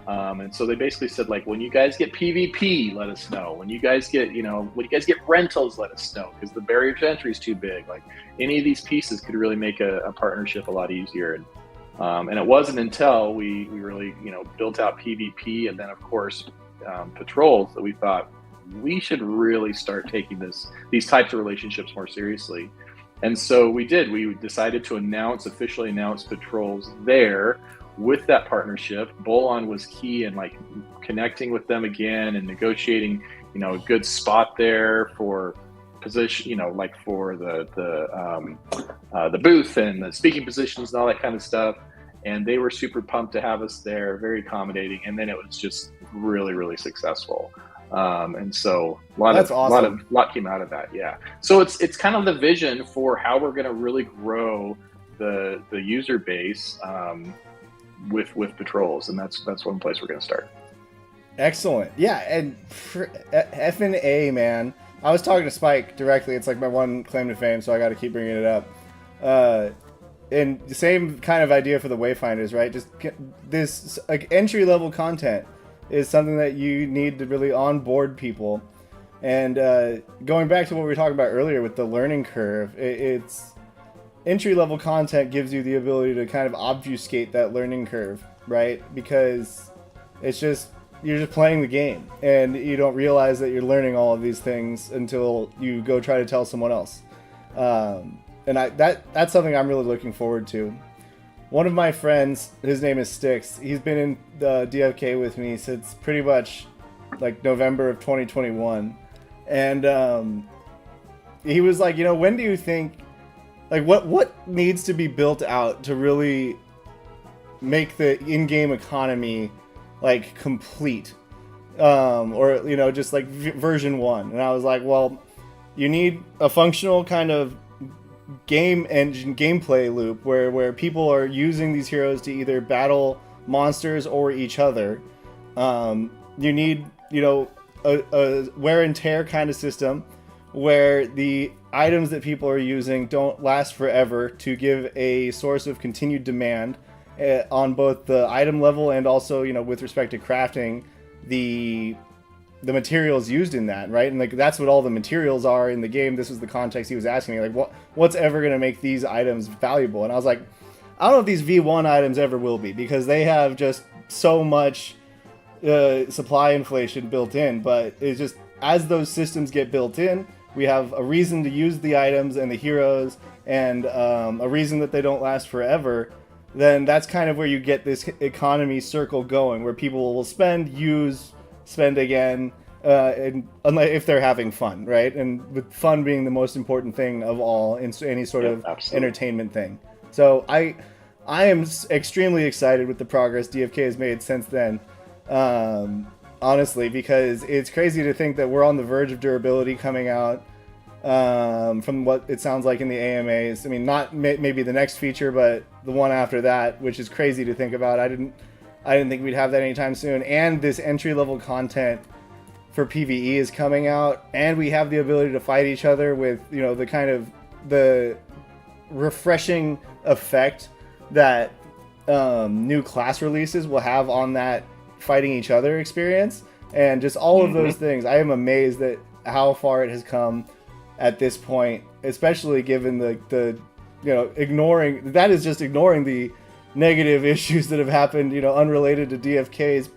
And so they basically said, like, when you guys get PvP, let us know. When you guys get, when you guys get rentals, let us know, because the barrier to entry is too big. Like, any of these pieces could really make a partnership a lot easier. And it wasn't until we really, built out PvP and then, of course, patrols that we thought we should really start taking these types of relationships more seriously. And so we did. We decided to officially announce patrols there with that partnership. Bolon was key in like connecting with them again and negotiating, a good spot there for position, like for the booth and the speaking positions and all that kind of stuff. And they were super pumped to have us there, very accommodating. And then it was just really, really successful. And so a lot came out of that. Yeah. So it's kind of the vision for how we're going to really grow the user base with patrols, and that's one place we're going to start. Excellent. Yeah, and effing A, man. I was talking to Spike directly. It's like my one claim to fame, so I got to keep bringing it up. And the same kind of idea for the Wayfinders, right? Just this like entry level content is something that you need to really onboard people. And going back to what we were talking about earlier with the learning curve, it's entry-level content gives you the ability to kind of obfuscate that learning curve, right? Because it's just, you're just playing the game and you don't realize that you're learning all of these things until you go try to tell someone else. And that's something I'm really looking forward to. One of my friends, his name is Styx, he's been in the DFK with me since pretty much like November of 2021. And he was like, you know, when do you think, like, what needs to be built out to really make the in-game economy like complete, or you know, just like version 1? And I was like, well, you need a functional kind of game engine gameplay loop where people are using these heroes to either battle monsters or each other. You need, you know, a wear and tear kind of system where the items that people are using don't last forever to give a source of continued demand on both the item level and also, you know, with respect to crafting the materials used in that, right? And like that's what all the materials are in the game. This was the context he was asking me, like what's ever going to make these items valuable? And I was like, I don't know if these V1 items ever will be, because they have just so much supply inflation built in. But it's just, as those systems get built in, we have a reason to use the items and the heroes, and a reason that they don't last forever. Then that's kind of where you get this economy circle going, where people will spend, use, spend again, and if they're having fun, right? And with fun being the most important thing of all in any sort of entertainment thing. So I am extremely excited with the progress DFK has made since then, honestly, because it's crazy to think that we're on the verge of durability coming out, from what it sounds like in the AMAs. I mean, not maybe the next feature, but the one after that, which is crazy to think about. I didn't think we'd have that anytime soon. And this entry-level content for PvE is coming out, and we have the ability to fight each other with, you know, the kind of the refreshing effect that new class releases will have on that fighting each other experience. And just all of those things, I am amazed at how far it has come at this point, especially given the you know, ignoring the negative issues that have happened, you know, unrelated to DFK's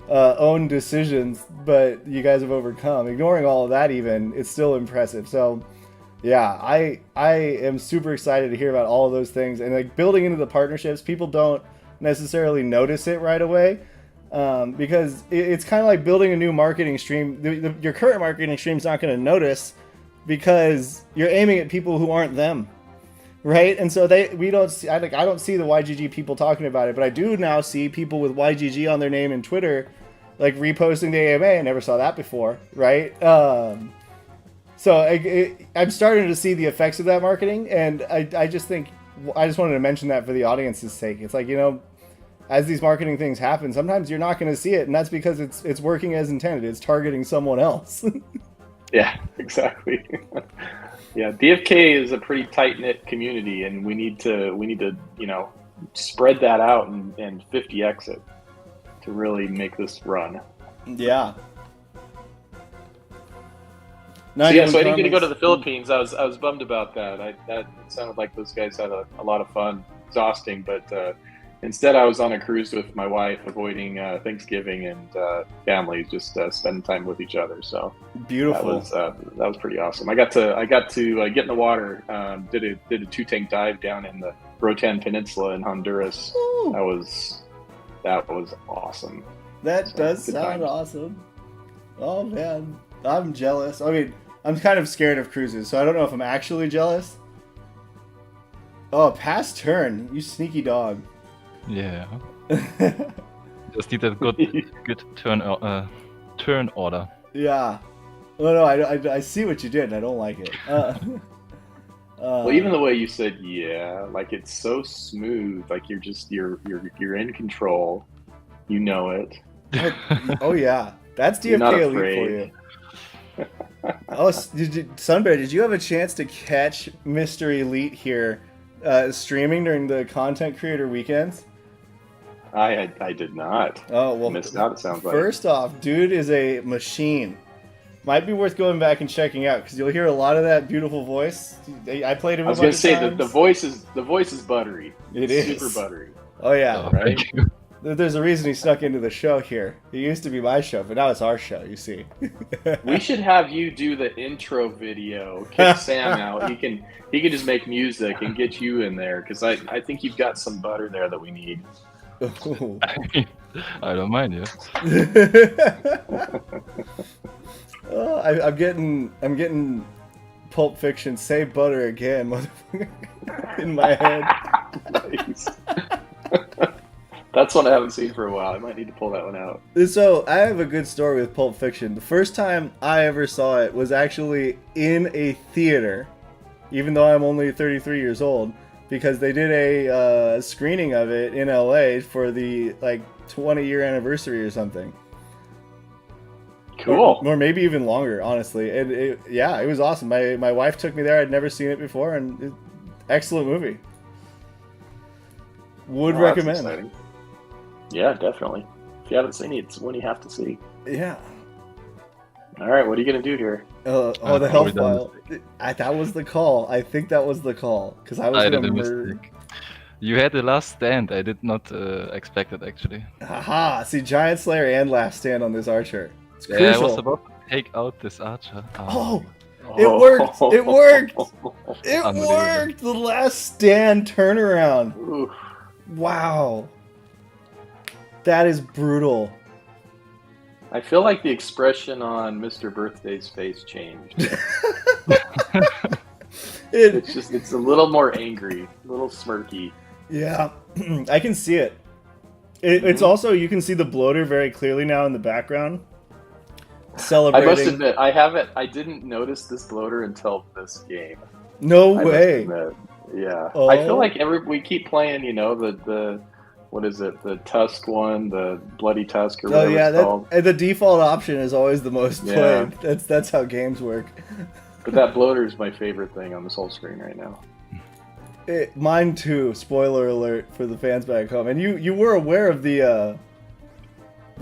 own decisions, but you guys have overcome. Ignoring all of that, even, it's still impressive. So yeah, I am super excited to hear about all of those things, and like building into the partnerships. People don't necessarily notice it right away, because it's kind of like building a new marketing stream. Your current marketing stream's not going to notice because you're aiming at people who aren't them, right? And so I don't see the YGG people talking about it, but I do now see people with YGG on their name in Twitter, like reposting the AMA. I never saw that before, right? So I'm starting to see the effects of that marketing, and I just wanted to mention that for the audience's sake. It's like, you know, as these marketing things happen, sometimes you're not going to see it, and that's because it's working as intended. It's targeting someone else. Yeah, exactly. Yeah, DFK is a pretty tight-knit community, and we need to you know, spread that out and 50x it to really make this run. Yeah. So I didn't get to go to the Philippines. I was bummed about that. That sounded like those guys had a lot of fun. Exhausting, but instead I was on a cruise with my wife, avoiding Thanksgiving and families, just spending time with each other. So beautiful. That was pretty awesome. I got to get in the water. Did a 2-tank dive down in the Roatan Peninsula in Honduras. Ooh. That was awesome. That does sound awesome. Oh man, I'm jealous. I mean, I'm kind of scared of cruises, so I don't know if I'm actually jealous. Oh, pass turn, you sneaky dog. Yeah. Just need that good turn order. Yeah. Oh no, I see what you did, and I don't like it. Well, even the way you said yeah, like it's so smooth, like you're in control. You know it. Oh yeah, that's DFK Elite for you. Oh, SunBear, did you have a chance to catch Mr. Elite here streaming during the content creator weekends? I did not. Oh well, missed out. It sounds like. First off, dude is a machine. Might be worth going back and checking out, because you'll hear a lot of that beautiful voice. I played him. I was going to say that the voice is buttery. It's super buttery. Oh yeah, Oh, right. There's a reason he snuck into the show here. It used to be my show, but now it's our show, you see. We should have you do the intro video, kick Sam out. He can just make music and get you in there, because I think you've got some butter there that we need. I don't mind, yeah. Oh, I'm getting Pulp Fiction, say butter again, motherfucker, in my head. Nice. That's one I haven't seen for a while. I might need to pull that one out. So I have a good story with Pulp Fiction. The first time I ever saw it was actually in a theater, even though I'm only 33 years old, because they did a screening of it in LA for the 20-year anniversary or something. Cool. Or maybe even longer, honestly. And it was awesome. My wife took me there. I'd never seen it before, and excellent movie. Would recommend. That's exciting. Yeah, definitely. If you haven't seen it, it's one you have to see. Yeah. All right, what are you gonna do here? The health file. That was the call. I think that was the call because I was I did gonna a murder. mistake. You had the last stand. I did not expect it actually. Haha! See, Giant Slayer and Last Stand on this archer. It's Yeah, crucial. I was about to take out this archer. Oh, it worked! It worked! It Unbelievable. worked! The Last Stand turnaround. Oof. Wow. That is brutal. I feel like the expression on Mr. Birthday's face changed. It's a little more angry, a little smirky. Yeah, I can see it. It's also, you can see the bloater very clearly now in the background. Celebrating. I must admit, I didn't notice this bloater until this game. No I way. must admit. Yeah. Oh. I feel like we keep playing, the what is it? The Tusk one, the Bloody Tusk or whatever it's called. The default option is always the most played. Yeah. That's how games work. But that bloater is my favorite thing on this whole screen right now. Mine too. Spoiler alert for the fans back home. And you were aware of the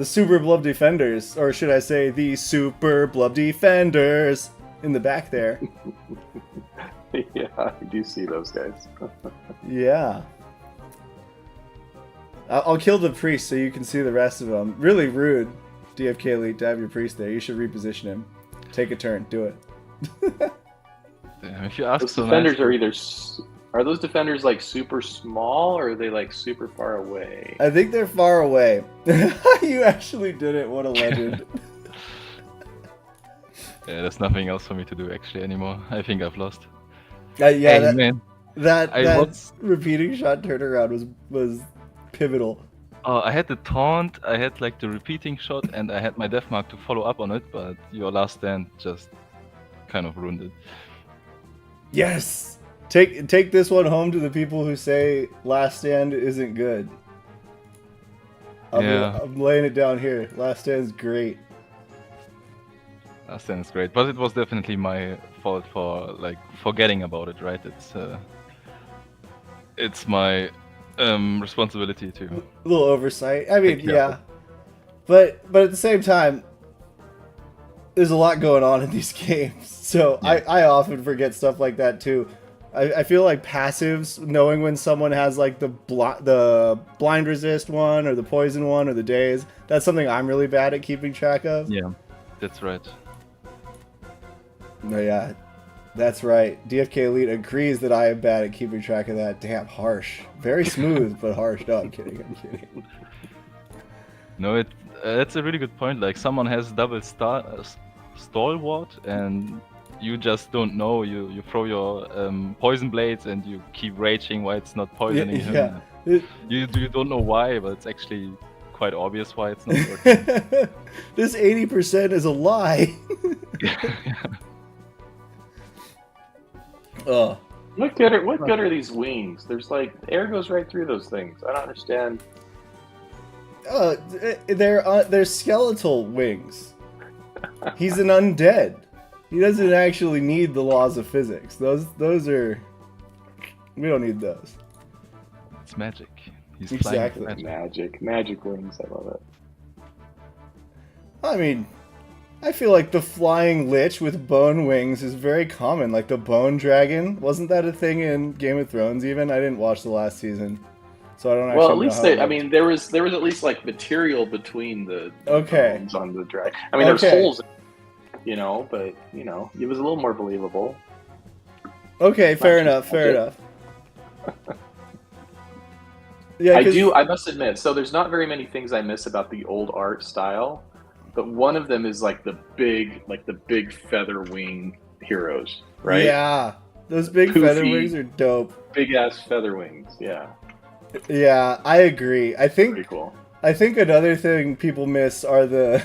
Super Blub Defenders, or should I say the Super Blub Defenders in the back there. Yeah, I do see those guys. Yeah. I'll kill the priest so you can see the rest of them. Really rude, DFK Elite, to have your priest there. You should reposition him. Take a turn. Do it. Damn, if you ask Those so defenders nice, are those defenders like super small or are they like super far away? I think they're far away. You actually did it. What a legend. yeah, there's nothing else for me to do actually anymore. I think I've lost. Yeah, Hey, man. that I was- repeating shot turnaround was pivotal. I had the taunt, I had like the repeating shot, and I had my death mark to follow up on it, but your last stand just kind of ruined it. Yes. Take this one home to the people who say Last Stand isn't good. I'm laying it down here. Last Stand's great. Last stand is great, but it was definitely my fault for like forgetting about it, right? It's my responsibility to. A little oversight. I mean, Take care yeah. of But at the same time, there's a lot going on in these games. So Yeah. I often forget stuff like that too. I feel like passives, knowing when someone has like the blind resist one or the poison one or the daze, that's something I'm really bad at keeping track of. Yeah, that's right. No, yeah, that's right. DFK Elite agrees that I am bad at keeping track of that. Damn, harsh. Very smooth, but harsh. No, I'm kidding. No, that's a really good point. Like someone has double stalwart, and you just don't know. You throw your poison blades, and you keep raging why it's not poisoning him. Yeah. You don't know why, but it's actually quite obvious why it's not working. This 80% is a lie. Oh. What good are these wings? There's like air goes right through those things. I don't understand. They're skeletal wings. He's an undead. He doesn't actually need the laws of physics. Those are. We don't need those. It's magic. He's Exactly. flying with magic. Magic wings. I love it. I mean, I feel like the flying lich with bone wings is very common. Like the bone dragon. Wasn't that a thing in Game of Thrones even? I didn't watch the last season. So I don't actually Well, at know least how they. it I works. mean, there was at least like material between the Okay. bones on the dragon. I mean, there's Okay. holes, but it was a little more believable. Okay, fair Not enough. too Fair much. enough. Yeah, 'cause- I must admit. So there's not very many things I miss about the old art style, but one of them is like the big feather wing heroes, right? Yeah, those big Poofy. feather wings are dope. Big ass feather wings. Yeah, Yeah, I agree. I think pretty cool. another thing people miss are the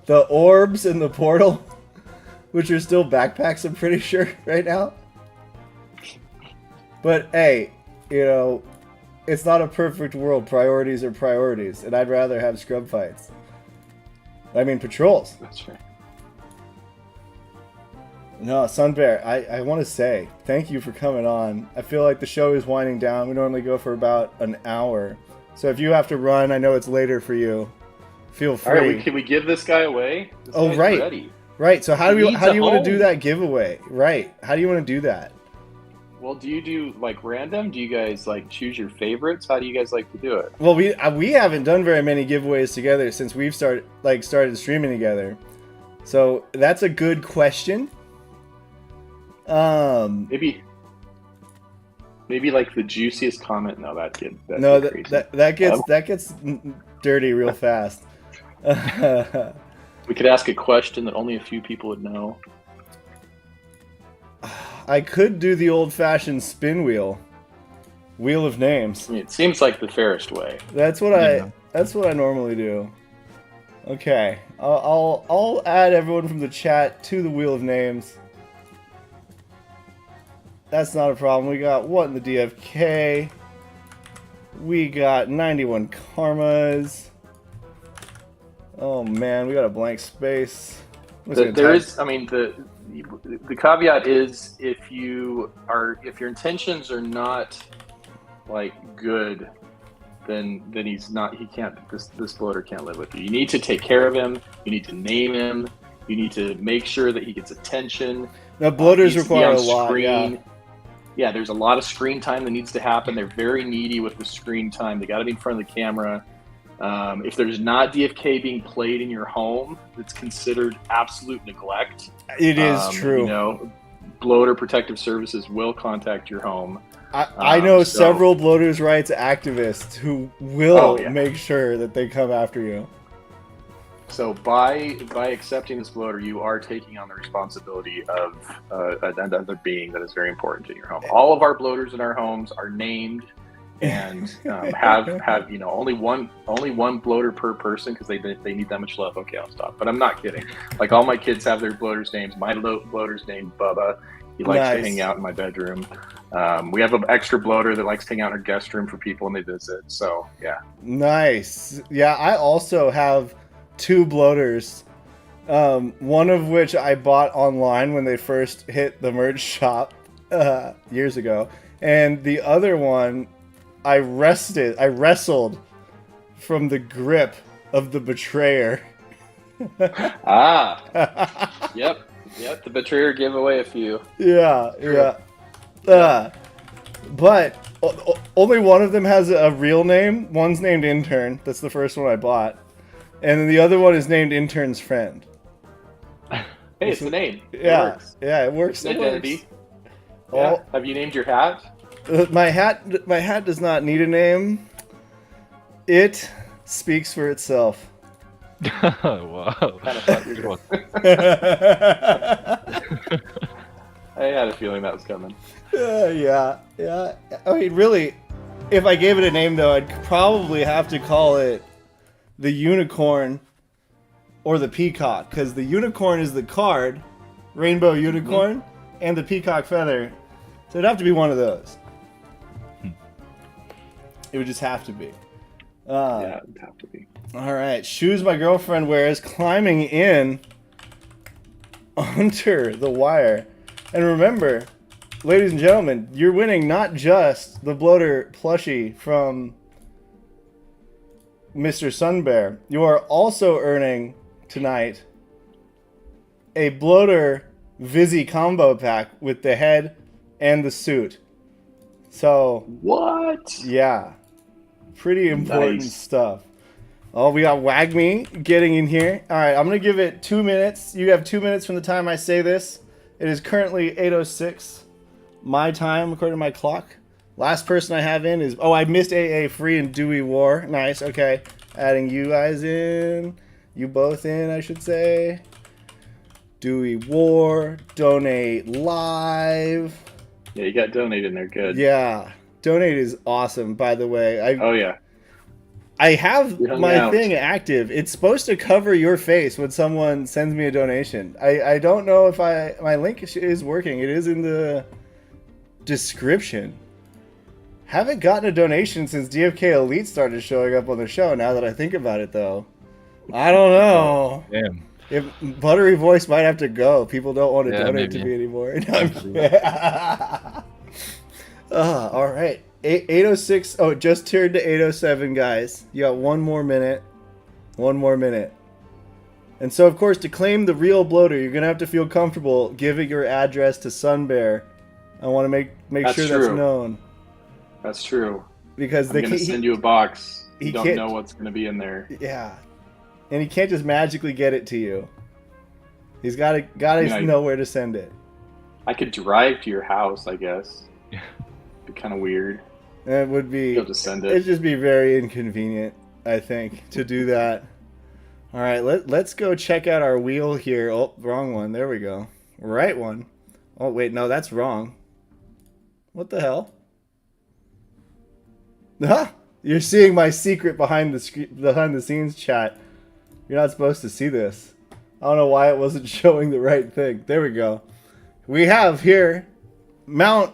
the orbs in the portal, which are still backpacks. I'm pretty sure right now. But hey, you know, it's not a perfect world. Priorities are priorities, and I'd rather have scrub fights. I mean, patrols. That's right. No, SunBear, I want to say thank you for coming on. I feel like the show is winding down. We normally go for about an hour. So if you have to run, I know it's later for you. Feel free. All right, can we give this guy away? This Oh, guy's right. ready. Right, so how do you want to do home. that giveaway? Right, how do you want to do that? Well, do you do like random? Do you guys like choose your favorites? How do you guys like to do it? Well, we haven't done very many giveaways together since we've started streaming together. So that's a good question. Maybe like the juiciest comment. No, that gets dirty real fast. We could ask a question that only a few people would know. I could do the old-fashioned spin wheel of names. I mean, it seems like the fairest way. That's what I normally do. Okay, I'll add everyone from the chat to the wheel of names. That's not a problem. We got what in the DFK? We got 91 karmas. Oh man, we got a blank space. The caveat is if your intentions are not like good, then this bloater can't live with you. You need to take care of him. You need to name him. You need to make sure that he gets attention. Now bloaters require a lot. Yeah, there's a lot of screen time that needs to happen. They're very needy with the screen time. They got to be in front of the camera. If there's not DFK being played in your home, it's considered absolute neglect. It is true. You know, bloater protective services will contact your home. I know several bloaters' rights activists who will make sure that they come after you. So by accepting this bloater, you are taking on the responsibility of another being that is very important in your home. All of our bloaters in our homes are named and have only one bloater per person because they need that much love. Okay, I'll stop. But I'm not kidding. Like all my kids have their bloaters names. My bloater's named Bubba. He likes to hang out in my bedroom. We have an extra bloater that likes to hang out in our guest room for people when they visit. So yeah. Nice. Yeah, I also have 2 bloaters. One of which I bought online when they first hit the merch shop years ago, and the other one I wrestled from the grip of the betrayer. Yep. The betrayer gave away a few. Yeah. But only one of them has a real name. One's named Intern. That's the first one I bought. And then the other one is named Intern's Friend. Hey, it's a name. Yeah, it works. It's identity. Yeah. Oh, have you named your hat? My hat does not need a name. It speaks for itself. Wow. Kind of thought you were I had a feeling that was coming. Yeah. I mean, really, if I gave it a name, though, I'd probably have to call it the unicorn or the peacock, because the unicorn is the card, rainbow unicorn, and the peacock feather. So it'd have to be one of those. It would just have to be. Yeah, it would have to be. All right, shoes my girlfriend wears climbing in under the wire. And remember, ladies and gentlemen, you're winning not just the bloater plushie from Mr. SunBear. You are also earning tonight a bloater Vizzy combo pack with the head and the suit. So what? Yeah, pretty important stuff. Oh, we got Wagme getting in here. All right, I'm gonna give it 2 minutes. You have 2 minutes from the time I say this. It is currently 8:06 my time according to my clock. Last person I have in is I missed AA Free and Dewey War. Nice. Okay, adding you guys in. You both in, I should say. Dewey War, donate live. Yeah, you got donate in there. Good. Yeah, donate is awesome. By the way, Oh yeah. I have We hung my out. thing active. It's supposed to cover your face when someone sends me a donation. I don't know if my link is working. It is in the description. Haven't gotten a donation since DFK Elite started showing up on the show. Now that I think about it, though, I don't know. Damn. If Buttery Voice might have to go. People don't want to Yeah, donate maybe. to me anymore. All right. 806. Oh, it just turned to 807, guys. You got one more minute. One more minute. And so, of course, to claim the real bloater, you're going to have to feel comfortable giving your address to SunBear. I want to make That's sure true. that's known. That's true. Because I'm they gonna can't, send you a box. he You don't can't- know what's gonna be in there. Yeah. And he can't just magically get it to you. He's got to Yeah, know where to send it. I could drive to your house, I guess. Be kind of weird. It would be... Be able to send It'd it. just be very inconvenient, I think, to do that. All right, let's go check out our wheel here. Oh, wrong one. There we go. Right one. Oh, wait, no, that's wrong. What the hell? Huh? You're seeing my secret behind the scenes chat. You're not supposed to see this. I don't know why it wasn't showing the right thing. There we go. We have here Mount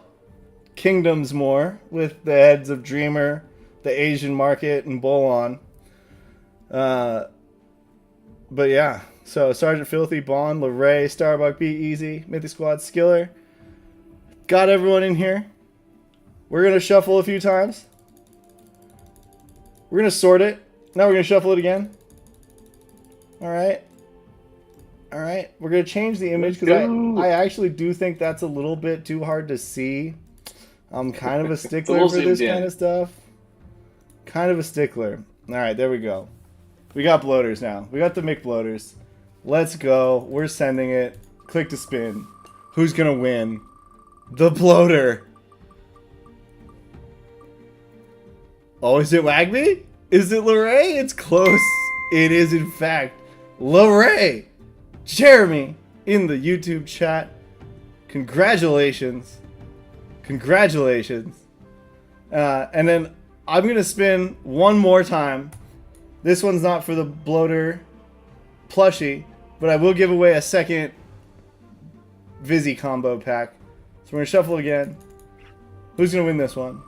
Kingdoms more with the heads of Dreamer, the Asian Market, and Bolon. But yeah, so Sergeant Filthy, Bond, Leray, Starbuck, Be Easy, Mythic Squad, Skiller. Got everyone in here. We're going to shuffle a few times. We're going to sort it. Now we're going to shuffle it again. Alright. Alright. We're going to change the image because I actually do think that's a little bit too hard to see. I'm kind of a stickler little for this zoomed in. kind of stuff. Kind of a stickler. Alright, there we go. We got bloaters now. We got the Mick bloaters. Let's go. We're sending it. Click to spin. Who's going to win? The bloater. Oh, is it Wagby? Is it Leray? It's close. It is, in fact, Leray. Jeremy in the YouTube chat. Congratulations. Congratulations. And then I'm going to spin one more time. This one's not for the bloater plushie, but I will give away a second Vizzy combo pack. So we're going to shuffle again. Who's going to win this one?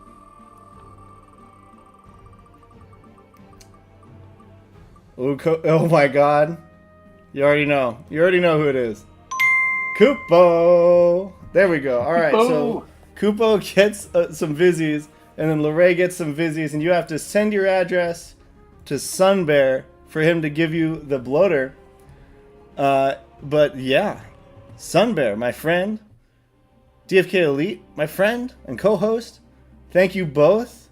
Oh my god. You already know. You already know who it is. Kupo! There we go. Alright, so Kupo gets some Vizzies, and then Leray gets some Vizzies, and you have to send your address to SunBear for him to give you the bloater. But yeah, SunBear, my friend, DFK Elite, my friend and co-host, thank you both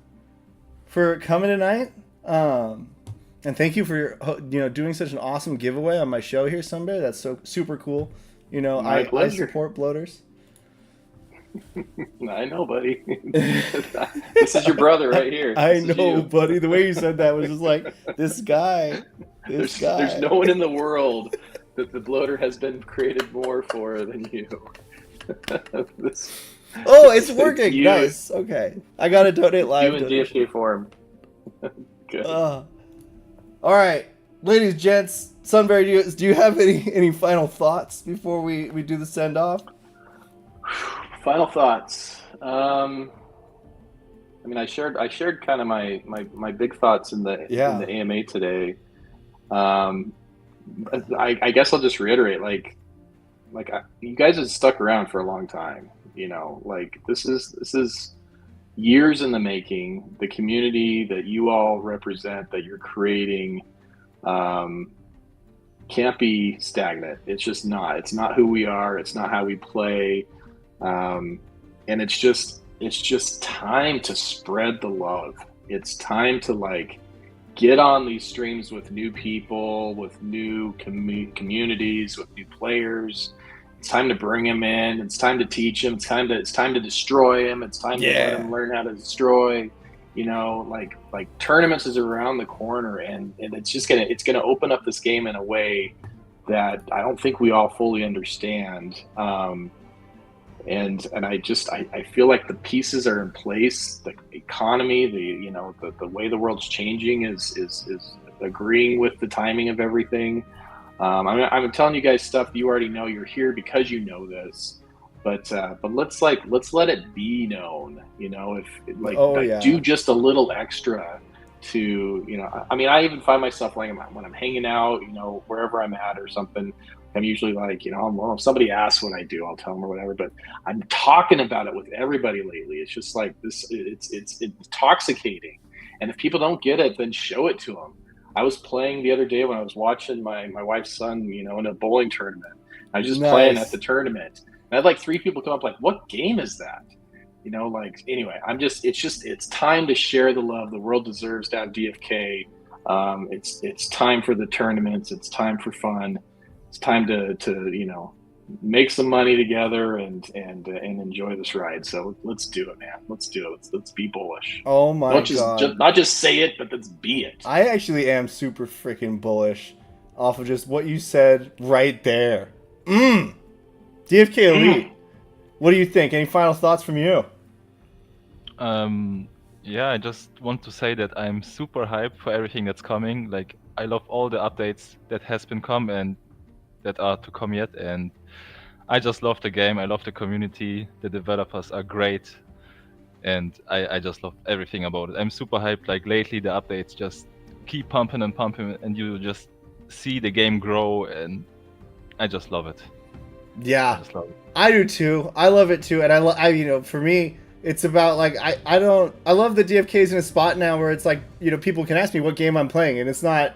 for coming tonight. And thank you for doing such an awesome giveaway on my show here, SunBear. That's so super cool. You know, My I pleasure. support bloaters. I know, buddy. This is your brother right here. I This is know, you. buddy. The way you said that was just like, this guy. There's no one in the world that the bloater has been created more for than you. Oh, it's working. You- Nice. Okay. I got to donate live. You and donation. DFK form. Good. All right, ladies, gents, SunBear, do you have any final thoughts before we do the send off? Final thoughts. I mean, I shared kind of my big thoughts in the AMA today. I guess I'll just reiterate, you guys have stuck around for a long time. You know, like this is years in the making. The community that you all represent, that you're creating, can't be stagnant. It's just not. It's not who we are. It's not how we play. And it's just time to spread the love. It's time to get on these streams with new people, with new communities, with new players. It's time to bring them in. It's time to teach them. It's time to destroy them. It's time to let them learn how to destroy. You know, like tournaments is around the corner, and it's gonna open up this game in a way that I don't think we all fully understand. And I feel like the pieces are in place. The economy, the way the world's changing is agreeing with the timing of everything. I'm telling you guys stuff that you already know. You're here because you know this, but let's let it be known. If do just a little extra to I even find myself like when I'm hanging out, wherever I'm at or something. I'm usually like, well, if somebody asks what I do, I'll tell them or whatever. But I'm talking about it with everybody lately. It's just like this. It's intoxicating, and if people don't get it, then show it to them. I was playing the other day when I was watching my wife's son, in a bowling tournament. I was just playing at the tournament. And I had like 3 people come up like, "What game is that?" Anyway, it's time to share the love. The world deserves to have DFK. It's time for the tournaments. It's time for fun. It's time to make some money together and enjoy this ride. So let's do it, man. Let's do it. Let's be bullish. Oh my God. Not just say it, but let's be it. I actually am super freaking bullish off of just what you said right there. DFK Elite. What do you think? Any final thoughts from you? Yeah, I just want to say that I'm super hyped for everything that's coming. Like, I love all the updates that has been come and that are to come yet, and I just love the game. I love the community. The developers are great, and I just love everything about it. I'm super hyped. Like, lately the updates just keep pumping and pumping, and you just see the game grow, and I just love it. Yeah, I do too. I love it too, and I for me, it's about like I love the DFK's in a spot now where it's like people can ask me what game I'm playing, and it's not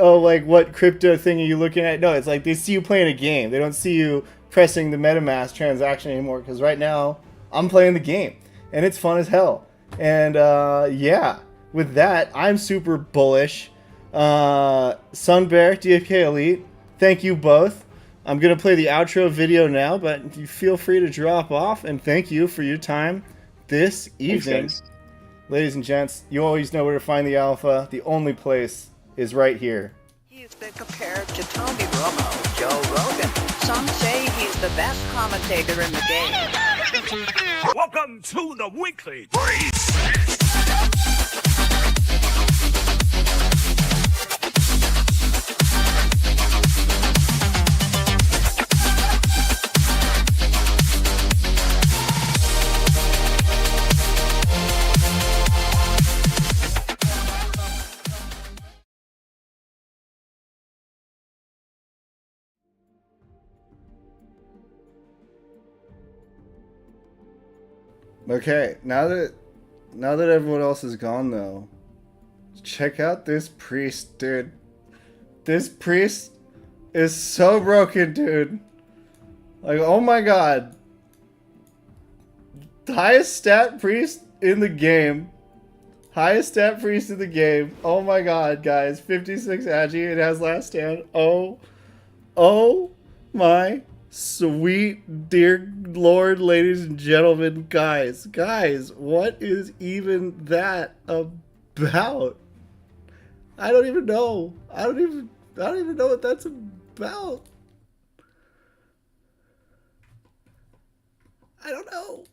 oh, like, what crypto thing are you looking at? No, it's like they see you playing a game. They don't see you pressing the MetaMask transaction anymore, because right now I'm playing the game and it's fun as hell. And yeah, with that, I'm super bullish. SunBear, DFK Elite, thank you both. I'm gonna play the outro video now, but you feel free to drop off, and thank you for your time this evening. Thanks, ladies and gents. You always know where to find the alpha. The only place is right here. He's been compared to Tony Romo, Joe Rogan. Some say he's the best commentator in the game. Welcome to the weekly reset. Okay, now that everyone else is gone though, check out this priest, dude. This priest is so broken, dude. Like, oh my God. The highest stat priest in the game. Highest stat priest in the game. Oh my God, guys. 56 agi. It has last stand. Oh my sweet dear Lord, ladies and gentlemen, guys, what is even that about? I don't even know. I don't even know what that's about. I don't know.